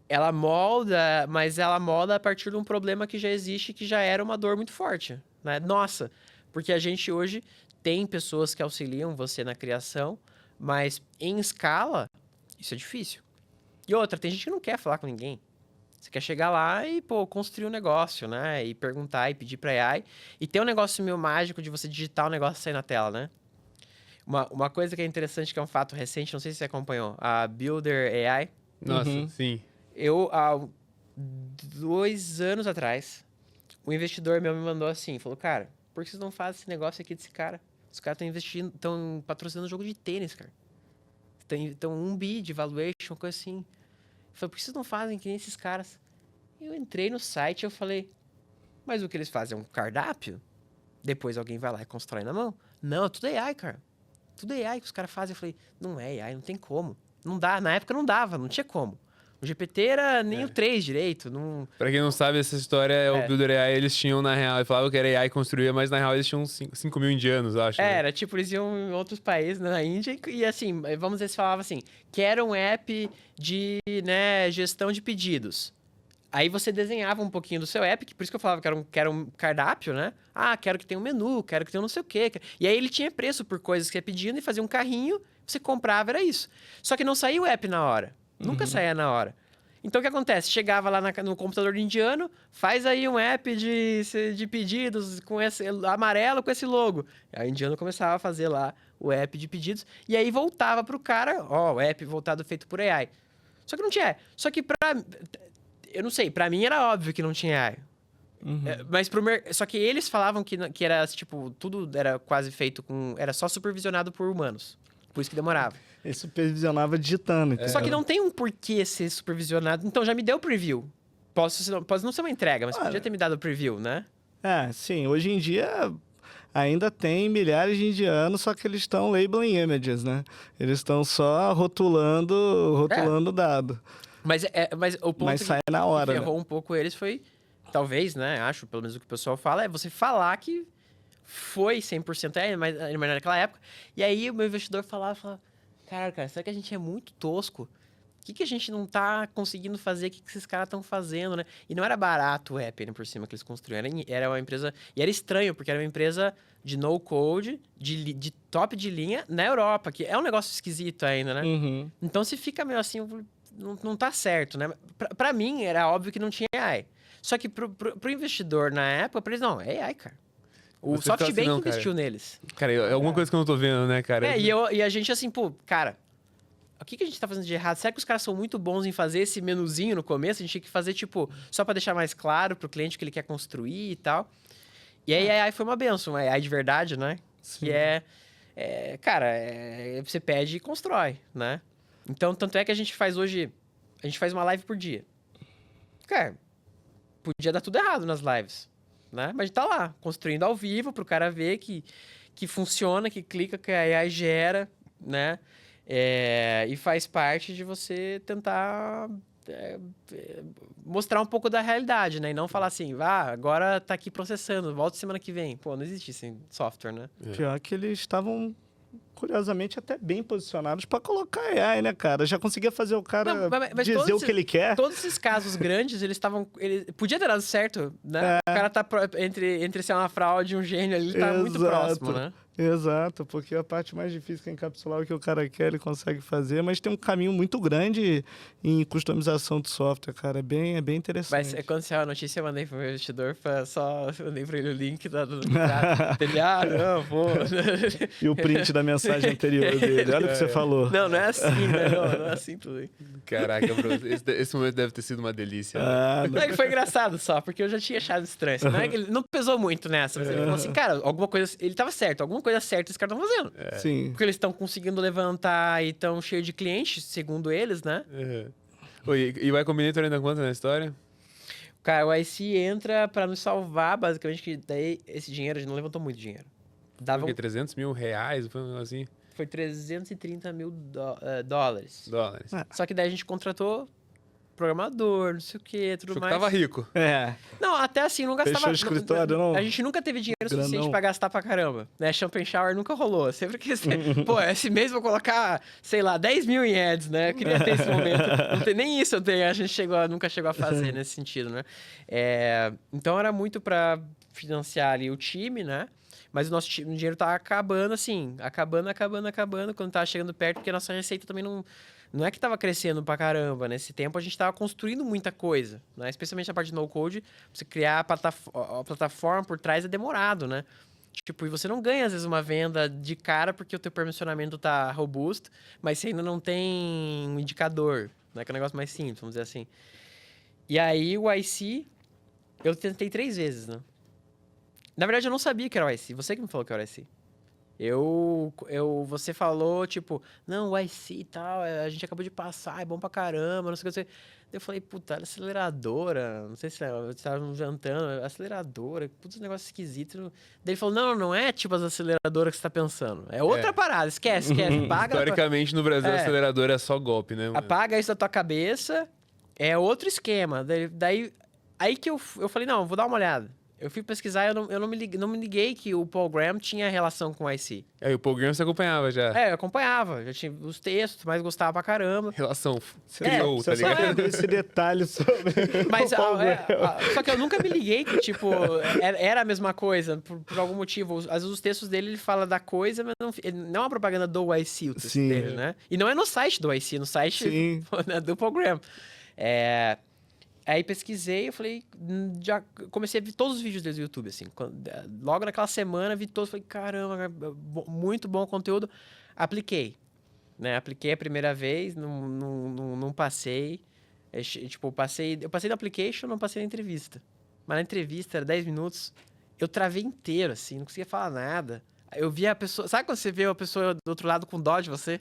ela molda, mas ela molda a partir de um problema que já existe, que já era uma dor muito forte, né? Nossa, porque a gente hoje tem pessoas que auxiliam você na criação, mas em escala, isso é difícil. E outra, tem gente que não quer falar com ninguém. Você quer chegar lá e, construir um negócio, né? E perguntar e pedir pra AI. E tem um negócio meio mágico de você digitar o negócio e sair na tela, né? Uma coisa que é interessante, que é um fato recente, não sei se você acompanhou, a Builder AI. Nossa, sim. Há 2 anos atrás, um investidor meu me mandou assim, falou, cara, por que vocês não fazem esse negócio aqui desse cara? Os caras estão investindo, estão patrocinando jogo de tênis, cara. Estão 1 bi de valuation, uma coisa assim. Eu falei, por que vocês não fazem que nem esses caras? Eu entrei no site e eu falei, mas o que eles fazem é um cardápio? Depois alguém vai lá e constrói na mão? Não, é tudo AI, cara. Tudo AI que os caras fazem. Eu falei, não é AI, não tem como. Não dá, na época não dava, não tinha como. O GPT era nem o 3 direito. Não... Pra quem não sabe, essa história é o Builder AI, eles tinham, na real, eles falavam que era AI que construía, mas na real eles tinham 5 mil indianos, acho. Né? Era, tipo, eles iam em outros países, na Índia, e assim, vamos dizer, se falava assim, quero um app de, né, gestão de pedidos. Aí você desenhava um pouquinho do seu app, que por isso que eu falava que era um cardápio, né? Ah, quero que tenha um menu, quero que tenha um não sei o quê. E aí ele tinha preço por coisas que ia pedindo, e fazia um carrinho, você comprava, era isso. Só que não saía o app na hora. Nunca saía na hora. Então, o que acontece? Chegava lá no computador do indiano, faz aí um app de pedidos com esse amarelo, com esse logo. Aí o indiano começava a fazer lá o app de pedidos, e aí voltava pro cara, o app voltado feito por AI. Só que não tinha. Só que eu não sei, pra mim era óbvio que não tinha AI. Mas só que eles falavam que era, tipo, tudo era quase feito era só supervisionado por humanos. Por isso que demorava. Ele supervisionava digitando. Então. Só que não tem um porquê ser supervisionado. Então já me deu preview. Pode não ser uma entrega, mas podia ter me dado preview, né? Sim. Hoje em dia ainda tem milhares de indianos, só que eles estão labeling images, né? Eles estão só rotulando o dado. Mas o ponto sai na hora, que ferrou um pouco eles foi, talvez, né? Acho, pelo menos o que o pessoal fala, é você falar que foi 100% mas naquela época. E aí o meu investidor falava, cara, será que a gente é muito tosco que a gente não tá conseguindo fazer? O que esses caras estão fazendo, né? E não era barato o app, né, por cima que eles construíram. Era uma empresa... E era estranho, porque era uma empresa de no-code, de top de linha, na Europa, que é um negócio esquisito ainda, né? Uhum. Então, se fica meio assim, não tá certo, né? Pra mim, era óbvio que não tinha AI. Só que pro investidor na época, pra eles, não, é AI, cara. O Você fica assim, SoftBank não, cara. investiu neles. Cara, é alguma coisa que eu não tô vendo, né, cara? E a gente assim, pô, cara, o que a gente tá fazendo de errado? Será que os caras são muito bons em fazer esse menuzinho no começo? A gente tinha que fazer, tipo, só pra deixar mais claro pro cliente o que ele quer construir e tal. E aí a AI foi uma benção, uma AI de verdade, né? Sim. Que cara, você pede e constrói, né? Então, tanto é que a gente faz hoje, a gente faz uma live por dia. Cara, podia dar tudo errado nas lives, né? Mas a gente tá lá, construindo ao vivo pro cara ver que funciona, que clica, que a AI gera, né? E faz parte de você tentar mostrar um pouco da realidade, né? E não falar assim, agora tá aqui processando, volta semana que vem. Pô, não existe esse software, né? Pior que eles estavam, curiosamente, até bem posicionados para colocar AI, né, cara? Já conseguia fazer o cara Não, mas dizer todos o que ele quer. Todos esses casos grandes, eles estavam... Podia ter dado certo, né? O cara tá entre ser uma fraude e um gênio ali, ele tá muito Exato. próximo, né? Exato, porque a parte mais difícil que é encapsular o que o cara quer, ele consegue fazer, mas tem um caminho muito grande em customização de software, cara. É bem interessante. Mas quando saiu a notícia, eu mandei pro meu investidor, mandei pra ele o link do ele, não, pô. E o print da mensagem anterior dele. Olha o que você falou. Não é assim, né? Não é assim tudo. Caraca, bro, esse momento deve ter sido uma delícia. Né? Não é que foi engraçado só, porque eu já tinha achado estranho. Assim, não é que ele não pesou muito nessa, mas ele falou assim, cara, alguma coisa... Ele tava certo, alguma coisa certa esses caras estão fazendo. Sim. Porque eles estão conseguindo levantar e estão cheios de clientes, segundo eles, né? Oi, e o Y Combinator ainda conta na história? Cara, o IC entra pra nos salvar, basicamente, que daí esse dinheiro, a gente não levantou muito dinheiro. Dava Foi o quê? 300 mil reais? Foi um negócio assim? Foi 330 mil dólares. Dólares. Só que daí a gente contratou programador, não sei o que, tudo Achou que mais. tava rico. Não, até assim, não gastava... Fechou o escritório, não? A gente nunca teve dinheiro Grandão. suficiente pra gastar pra caramba. Né? Champagne Shower nunca rolou. Sempre que... Pô, esse mês vou colocar, sei lá, 10 mil em ads, né? Eu queria ter esse momento. Não tem, nem isso a gente nunca chegou a fazer nesse sentido, né? Então era muito pra financiar ali o time, né? Mas o nosso dinheiro tá acabando, assim. Acabando. Quando tá chegando perto, porque a nossa receita também não é que tava crescendo pra caramba. Nesse tempo, a gente tava construindo muita coisa, né? Especialmente a parte de no-code. Você criar a plataforma por trás é demorado, né? Tipo, e você não ganha, às vezes, uma venda de cara porque o teu permissionamento tá robusto, mas você ainda não tem um indicador, né? Que é um negócio mais simples, vamos dizer assim. E aí, o IC, eu tentei 3 vezes, né? Na verdade, eu não sabia que era o IC. Você que me falou que era o IC. Você falou, tipo, não, o IC e tal, a gente acabou de passar, é bom pra caramba, não sei o que. Eu falei, puta, era aceleradora, não sei se estavam jantando, aceleradora, putz, negócio esquisito. Daí ele falou, não é tipo as aceleradoras que você tá pensando. É outra parada, esquece, paga. Historicamente, no Brasil, acelerador é só golpe, né? Apaga isso da tua cabeça, é outro esquema. Aí que eu falei, não, vou dar uma olhada. Eu fui pesquisar e eu não me liguei que o Paul Graham tinha relação com o IC. Aí o Paul Graham você acompanhava já. Eu acompanhava. Já tinha os textos, mas gostava pra caramba. Relação Você criou, tá só ligado? sabe esse detalhe sobre Mas, o Paul Graham. só que eu nunca me liguei que, tipo, era a mesma coisa, por algum motivo. Às vezes os textos dele, ele fala da coisa, mas não é uma propaganda do IC, o texto Sim. dele, né? E não é no site do IC, no site Sim. do Paul Graham. Aí pesquisei, eu falei, já comecei a ver todos os vídeos dele no YouTube, assim. Logo naquela semana, vi todos, falei, caramba, muito bom conteúdo. Apliquei, né? Apliquei a primeira vez, não passei. Tipo, eu passei na application, não passei na entrevista. Mas na entrevista, era 10 minutos, eu travei inteiro, assim, não conseguia falar nada. Eu vi a pessoa... Sabe quando você vê a pessoa do outro lado com dó de você?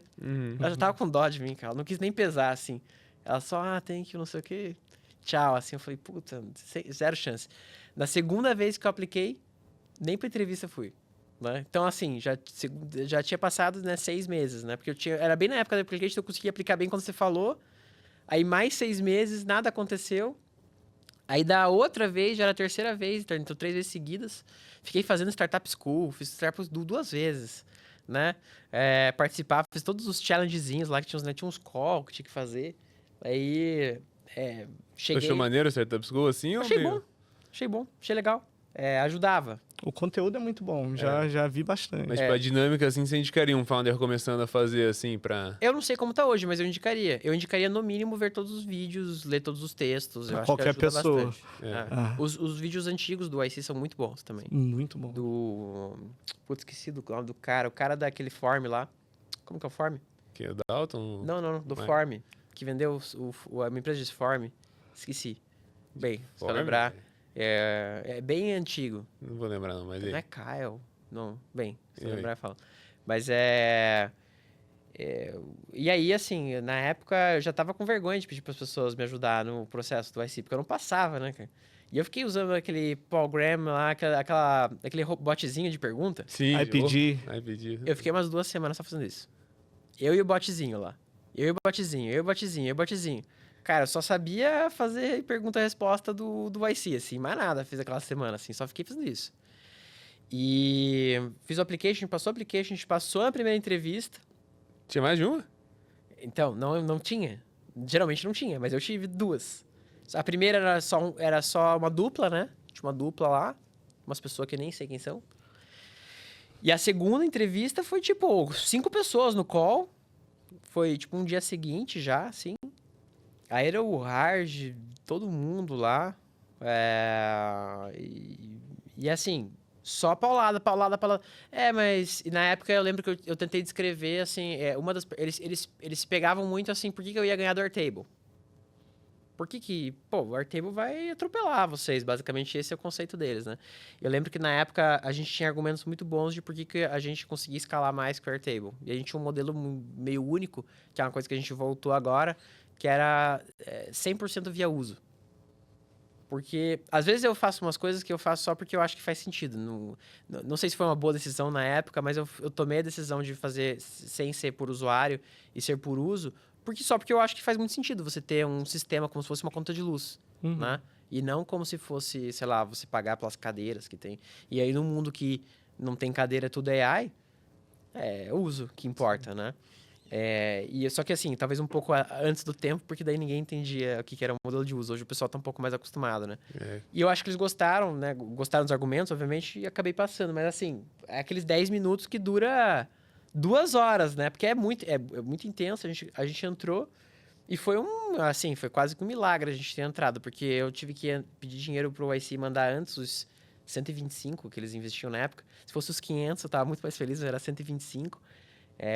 Ela já tava com dó de mim, cara. Ela não quis nem pesar, assim. Ela só, tem que não sei o quê... Tchau, assim, eu falei, puta, 0 chance. Na segunda vez que eu apliquei, nem pra entrevista fui, né? Então, assim, já tinha passado, né, 6 meses, né? Porque era bem na época da application, então eu consegui aplicar bem quando você falou. Aí, mais 6 meses, nada aconteceu. Aí, da outra vez, já era a terceira vez, então 3 vezes seguidas. Fiquei fazendo Startup School, fiz Startup 2 vezes, né? Participava, fiz todos os challengezinhos lá, que tinha uns call que tinha que fazer. Aí, Tu cheguei... achou maneiro o Startup School assim? Achei ou meio- bom, achei bom, achei legal. Ajudava. O conteúdo é muito bom, já vi bastante. Mas, tipo, a dinâmica, assim, você indicaria um founder começando a fazer, assim, pra... Eu não sei como tá hoje, mas eu indicaria. Eu indicaria, no mínimo, ver todos os vídeos, ler todos os textos. Eu Pra acho qualquer que ajuda pessoa. bastante. Ah. Os vídeos antigos do IC são muito bons também. Muito bom. Putz, esqueci do nome do cara. O cara daquele Form lá. Como que é o Form? Que é o Dalton? Não, do Mas- Form. Que vendeu a minha empresa de Form. Esqueci. Bem, se eu Form? lembrar. É bem antigo. Não vou lembrar, não, mas... Não aí. é Kyle. Não, bem, se eu E aí? lembrar eu falo. Mas e aí, assim, na época eu já tava com vergonha de pedir para as pessoas me ajudar no processo do IC, porque eu não passava, né, cara? E eu fiquei usando aquele Paul Graham lá, aquele botzinho de pergunta. Sim, IPG. IPG. Eu fiquei umas 2 semanas só fazendo isso. Eu e o botzinho lá. Eu e o botzinho. Cara, eu só sabia fazer pergunta e resposta do IC, assim, mais nada fiz aquela semana, assim, só fiquei fazendo isso. E fiz o application, a gente passou na primeira entrevista. Tinha mais de uma? Então, não tinha. Geralmente não tinha, mas eu tive 2. A primeira era só uma dupla, né? Tinha uma dupla lá, umas pessoas que eu nem sei quem são. E a segunda entrevista foi, tipo, 5 pessoas no call. Foi, tipo, um dia seguinte já, assim. Aí era o Hard, todo mundo lá. E assim, só paulada. Mas na época eu lembro que eu tentei descrever, assim, eles pegavam muito, assim, por que eu ia ganhar do Airtable? O Airtable vai atropelar vocês, basicamente esse é o conceito deles, né? Eu lembro que na época a gente tinha argumentos muito bons de por que a gente conseguia escalar mais que o Airtable. E a gente tinha um modelo meio único, que é uma coisa que a gente voltou agora, que era 100% via uso. Porque, às vezes, eu faço umas coisas que eu faço só porque eu acho que faz sentido. Não sei se foi uma boa decisão na época, mas eu tomei a decisão de fazer sem ser por usuário e ser por uso, porque eu acho que faz muito sentido você ter um sistema como se fosse uma conta de luz, né? E não como se fosse, sei lá, você pagar pelas cadeiras que tem. E aí, no mundo que não tem cadeira, tudo é AI, é uso que importa, né? Só que assim, talvez um pouco antes do tempo, porque daí ninguém entendia o que era o modelo de uso. Hoje o pessoal tá um pouco mais acostumado, né? E eu acho que eles gostaram, né? Gostaram dos argumentos, obviamente, e acabei passando. Mas assim, é aqueles 10 minutos que dura 2 horas, né? Porque é muito intenso. A gente entrou e foi foi quase que um milagre a gente ter entrado, porque eu tive que pedir dinheiro pro IC mandar antes os 125 que eles investiam na época. Se fosse os 500, eu tava muito mais feliz, era 125.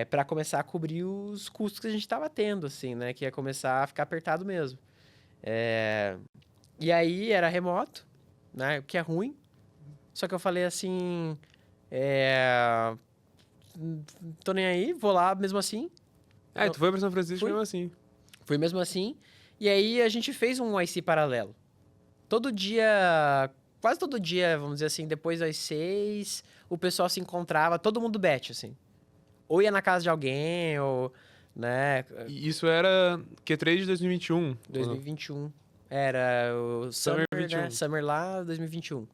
Para começar a cobrir os custos que a gente estava tendo, assim, né? Que ia começar a ficar apertado mesmo. E aí era remoto, né? O que é ruim. Só que eu falei assim... tô nem aí, vou lá mesmo assim. Tu foi pra São Francisco Fui. mesmo assim. Fui mesmo assim. E aí a gente fez um IC paralelo. Todo dia... Quase todo dia, vamos dizer assim, depois das 6, o pessoal se encontrava, todo mundo bet, assim. Ou ia na casa de alguém, ou, né? E isso era Q3 de 2021. 2021. Era o Summer Summer, 21. né? Summer lá, 2021.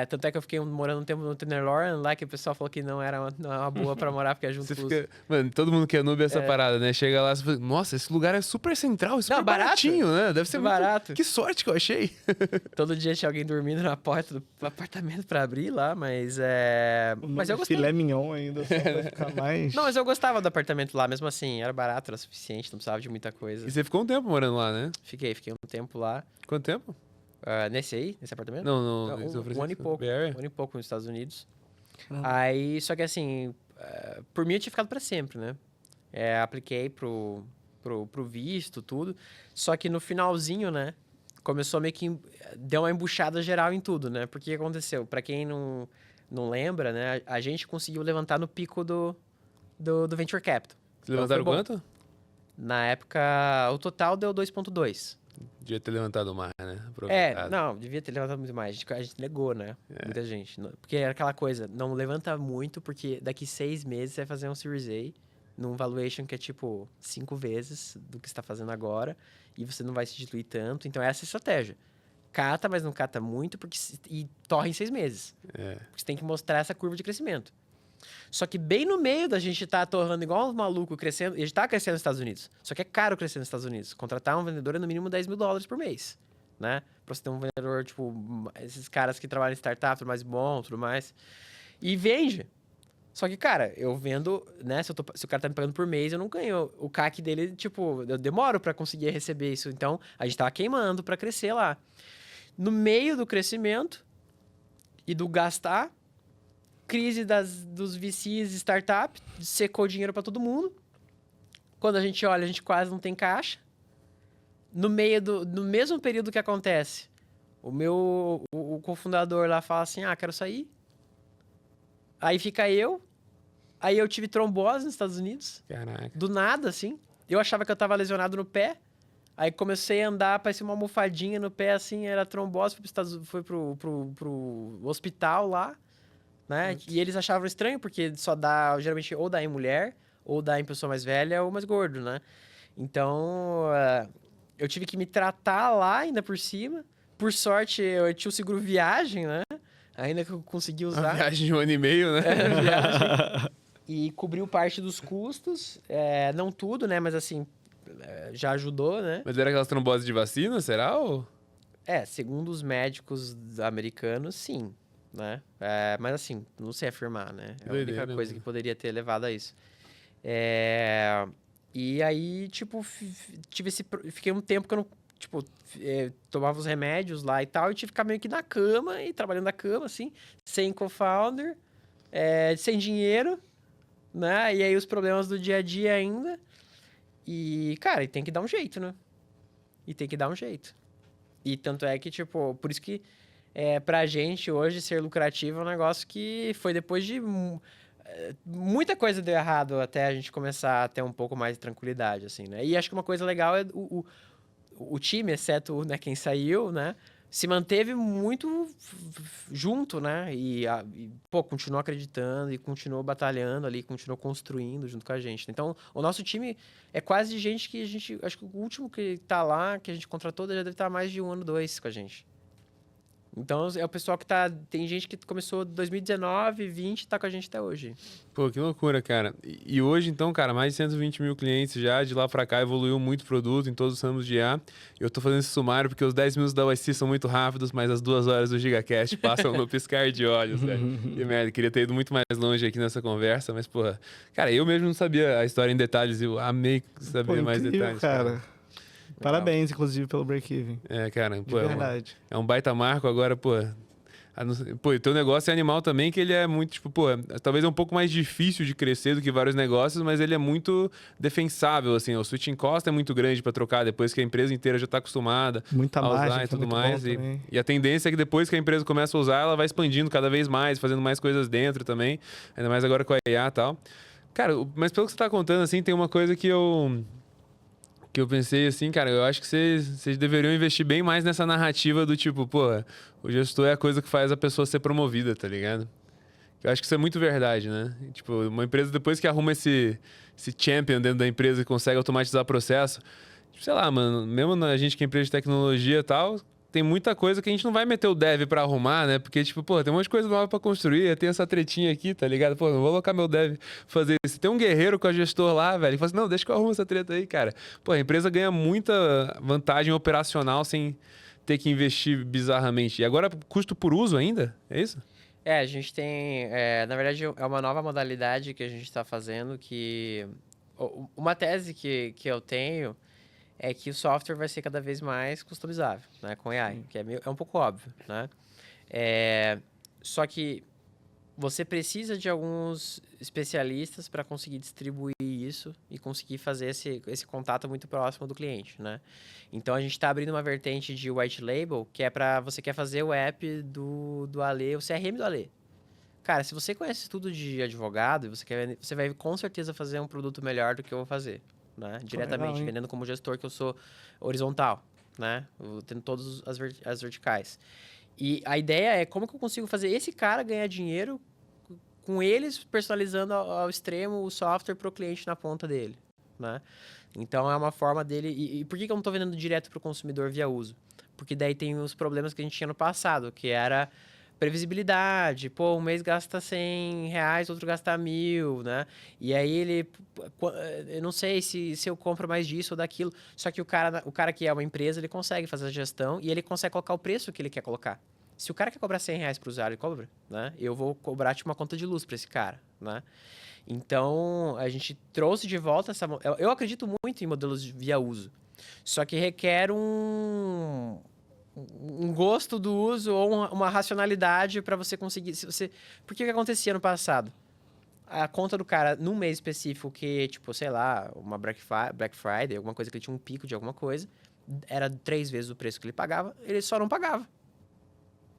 Tanto é que eu fiquei morando um tempo no Tenderloin lá, que o pessoal falou que não é uma boa pra morar, porque é junto Você com os... fica... Mano, todo mundo que é noob é essa parada, né? Chega lá e fala, nossa, esse lugar é super central, é super barato. baratinho, né? Deve ser muito... Barato. Que sorte que eu achei. Todo dia tinha alguém dormindo na porta do apartamento pra abrir lá, mas Mas eu gostei. Filé mignon ainda, só pra ficar mais... Não, mas eu gostava do apartamento lá, mesmo assim, era barato, era suficiente, não precisava de muita coisa. E você ficou um tempo morando lá, né? Fiquei um tempo lá. Quanto tempo? Nesse apartamento? Não, Um em São ano e Francisco, pouco. Bay Area? Um ano e pouco nos Estados Unidos. Caramba. Aí, só que assim, por mim eu tinha ficado pra sempre, né? Apliquei pro visto, tudo. Só que no finalzinho, né? Começou meio que... Deu uma embuchada geral em tudo, né? Porque o que aconteceu? Pra quem não lembra, né? A gente conseguiu levantar no pico do Venture Capital. Vocês levantaram foi bom. quanto? Na época, o total deu 2,2. Devia ter levantado mais, né? Aproveitado. Não, devia ter levantado muito mais. A gente negou, né? Muita gente. Porque era aquela coisa, não levanta muito, porque daqui 6 meses você vai fazer um Series A num valuation que é tipo 5 vezes do que você está fazendo agora, e você não vai se diluir tanto. Então, essa é a estratégia. Cata, mas não cata muito, e torre em 6 meses. Porque você tem que mostrar essa curva de crescimento. Só que bem no meio da gente tá torrando igual uns malucos crescendo, e a gente tá crescendo nos Estados Unidos. Só que é caro crescer nos Estados Unidos. Contratar um vendedor é no mínimo $10.000 por mês, né? Pra você ter um vendedor, tipo, esses caras que trabalham em startup, tudo mais bom, tudo mais. E vende. Só que, cara, eu vendo, né? Se o cara tá me pagando por mês, eu não ganho. O CAC dele, tipo, eu demoro pra conseguir receber isso. Então, a gente tava queimando pra crescer lá. No meio do crescimento e do gastar, crise dos VCs e startup, secou dinheiro pra todo mundo. Quando a gente olha, a gente quase não tem caixa. No mesmo período que acontece, o cofundador lá fala assim, quero sair. Aí fica eu. Aí eu tive trombose nos Estados Unidos. Caraca. Do nada, assim. Eu achava que eu tava lesionado no pé. Aí comecei a andar, parecia uma almofadinha no pé, assim, era trombose. Fui pro hospital lá, né? E eles achavam estranho, porque só dá, geralmente, ou dá em mulher, ou dá em pessoa mais velha, ou mais gordo, né? Então, eu tive que me tratar lá ainda por cima. Por sorte, eu tinha o seguro viagem, né? Ainda que eu consegui usar. Uma viagem de 1 ano e meio, né? Viagem. E cobriu parte dos custos. Não tudo, né? Mas assim, já ajudou, né? Mas era aquelas tromboses de vacina, será? Ou... Segundo os médicos americanos, sim, né? Mas assim, não sei afirmar, né? É a única Doideira, coisa né? que poderia ter levado a isso. E aí, tipo, fiquei um tempo que eu não, tipo, tomava os remédios lá e tal, e tive que ficar meio que na cama, e trabalhando na cama, assim, sem co-founder, sem dinheiro, né? E aí os problemas do dia a dia ainda. E, cara, e tem que dar um jeito, né? E tanto é que, tipo, por isso que pra gente hoje ser lucrativo é um negócio que foi depois de muita coisa deu errado até a gente começar a ter um pouco mais de tranquilidade, assim, né? E acho que uma coisa legal é o time, exceto, né, quem saiu, né? Se manteve muito junto, né? Pô, continuou acreditando e continuou batalhando ali, continuou construindo junto com a gente. Então, o nosso time é quase gente que a gente... Acho que o último que tá lá, que a gente contratou, já deve estar há mais de 1 ano, 2 com a gente. Então, é o pessoal que tá... Tem gente que começou em 2019, 20 e tá com a gente até hoje. Pô, que loucura, cara. E hoje, então, cara, mais de 120 mil clientes já. De lá pra cá, evoluiu muito o produto em todos os ramos de IA. Eu tô fazendo esse sumário porque os 10 minutos da YC são muito rápidos, mas as 2 horas do GigaCast passam no piscar de olhos, velho. E, merda, queria ter ido muito mais longe aqui nessa conversa, mas, porra... Cara, eu mesmo não sabia a história em detalhes e eu amei saber mais detalhes, cara. Parabéns, inclusive, pelo break-even. Cara, De pô, verdade. é um baita marco agora, pô. Pô, e teu negócio é animal também, que ele é muito, tipo, pô, talvez é um pouco mais difícil de crescer do que vários negócios, mas ele é muito defensável, assim. O switching cost é muito grande para trocar depois que a empresa inteira já tá acostumada Muita a usar margem, e que é tudo muito mais. bom também. E a tendência é que depois que a empresa começa a usar, ela vai expandindo cada vez mais, fazendo mais coisas dentro também, ainda mais agora com a IA e tal. Cara, mas pelo que você tá contando, assim, tem uma coisa que eu pensei assim, cara, eu acho que vocês deveriam investir bem mais nessa narrativa do tipo, pô, o gestor é a coisa que faz a pessoa ser promovida, tá ligado? Eu acho que isso é muito verdade, né? Tipo, uma empresa, depois que arruma esse champion dentro da empresa e consegue automatizar o processo, tipo, sei lá, mano, mesmo a gente que é empresa de tecnologia e tal, tem muita coisa que a gente não vai meter o dev pra arrumar, né? Porque, tipo, pô, tem um monte de coisa nova pra construir, tem essa tretinha aqui, tá ligado? Pô, não vou colocar meu dev fazer isso. Tem um guerreiro com a gestor lá, velho, que fala assim, não, deixa que eu arrumo essa treta aí, cara. Pô, a empresa ganha muita vantagem operacional sem ter que investir bizarramente. E agora, custo por uso ainda? É isso? A gente tem... na verdade, é uma nova modalidade que a gente está fazendo que... Uma tese que eu tenho é que o software vai ser cada vez mais customizável, né, com AI, que é um pouco óbvio, né? Só que você precisa de alguns especialistas para conseguir distribuir isso e conseguir fazer esse contato muito próximo do cliente, né? Então, a gente está abrindo uma vertente de white label, que é para você quer fazer o app do Ale, o CRM do Ale. Cara, se você conhece tudo de advogado, você vai com certeza fazer um produto melhor do que eu vou fazer, né? Diretamente, legal, hein? vendendo como gestor, que eu sou horizontal, né? Eu tendo todas as verticais. E a ideia é como que eu consigo fazer esse cara ganhar dinheiro com eles personalizando ao extremo o software para o cliente na ponta dele, né? Então, é uma forma dele... E por que eu não estou vendendo direto para o consumidor via uso? Porque daí tem os problemas que a gente tinha no passado, que era... previsibilidade. Pô, um mês gasta R$100, outro gasta 1.000, né? E aí ele... Eu não sei se eu compro mais disso ou daquilo. Só que o cara que é uma empresa, ele consegue fazer a gestão e ele consegue colocar o preço que ele quer colocar. Se o cara quer cobrar R$100 pro usuário, ele cobra, né? Eu vou cobrar, tipo, uma conta de luz para esse cara, né? Então, a gente trouxe de volta essa... Eu acredito muito em modelos via uso. Só que requer um gosto do uso ou uma racionalidade para você conseguir... Porque o que acontecia no passado? A conta do cara, num mês específico, que, tipo, sei lá, uma Black Friday, alguma coisa que ele tinha um pico de alguma coisa, era 3 vezes o preço que ele pagava, ele só não pagava.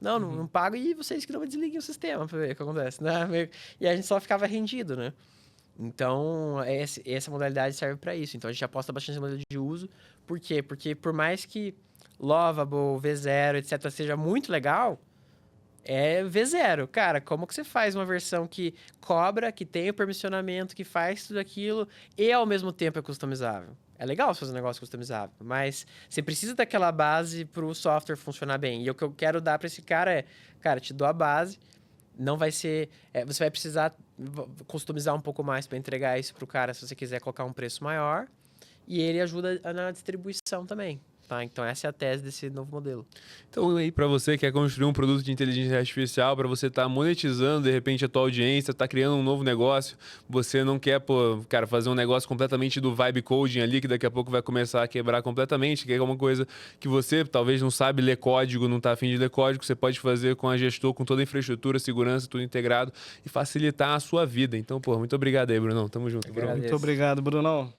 Não pago e vocês que não desliguem o sistema pra ver o que acontece, né? E a gente só ficava rendido, né? Então, essa modalidade serve para isso. Então, a gente aposta bastante no modelo de uso. Por quê? Porque por mais que Lovable, V0, etc. seja muito legal, é V0. Cara, como que você faz uma versão que cobra, que tem o permissionamento, que faz tudo aquilo e ao mesmo tempo é customizável? É legal você fazer um negócio customizável, mas você precisa daquela base para o software funcionar bem. E o que eu quero dar para esse cara é, cara, te dou a base, não vai ser... você vai precisar customizar um pouco mais para entregar isso para o cara se você quiser colocar um preço maior. E ele ajuda na distribuição também. Tá, então essa é a tese desse novo modelo. Então aí para você que quer construir um produto de inteligência artificial, para você estar monetizando de repente a tua audiência, tá criando um novo negócio, você não quer, pô, cara, fazer um negócio completamente do vibe coding ali, que daqui a pouco vai começar a quebrar completamente, que é uma coisa que você talvez não sabe ler código, não tá afim de ler código, você pode fazer com a Gestor, com toda a infraestrutura, segurança, tudo integrado e facilitar a sua vida. Então, pô, muito obrigado aí, Brunão. Tamo junto, Bruno. Muito obrigado, Brunão.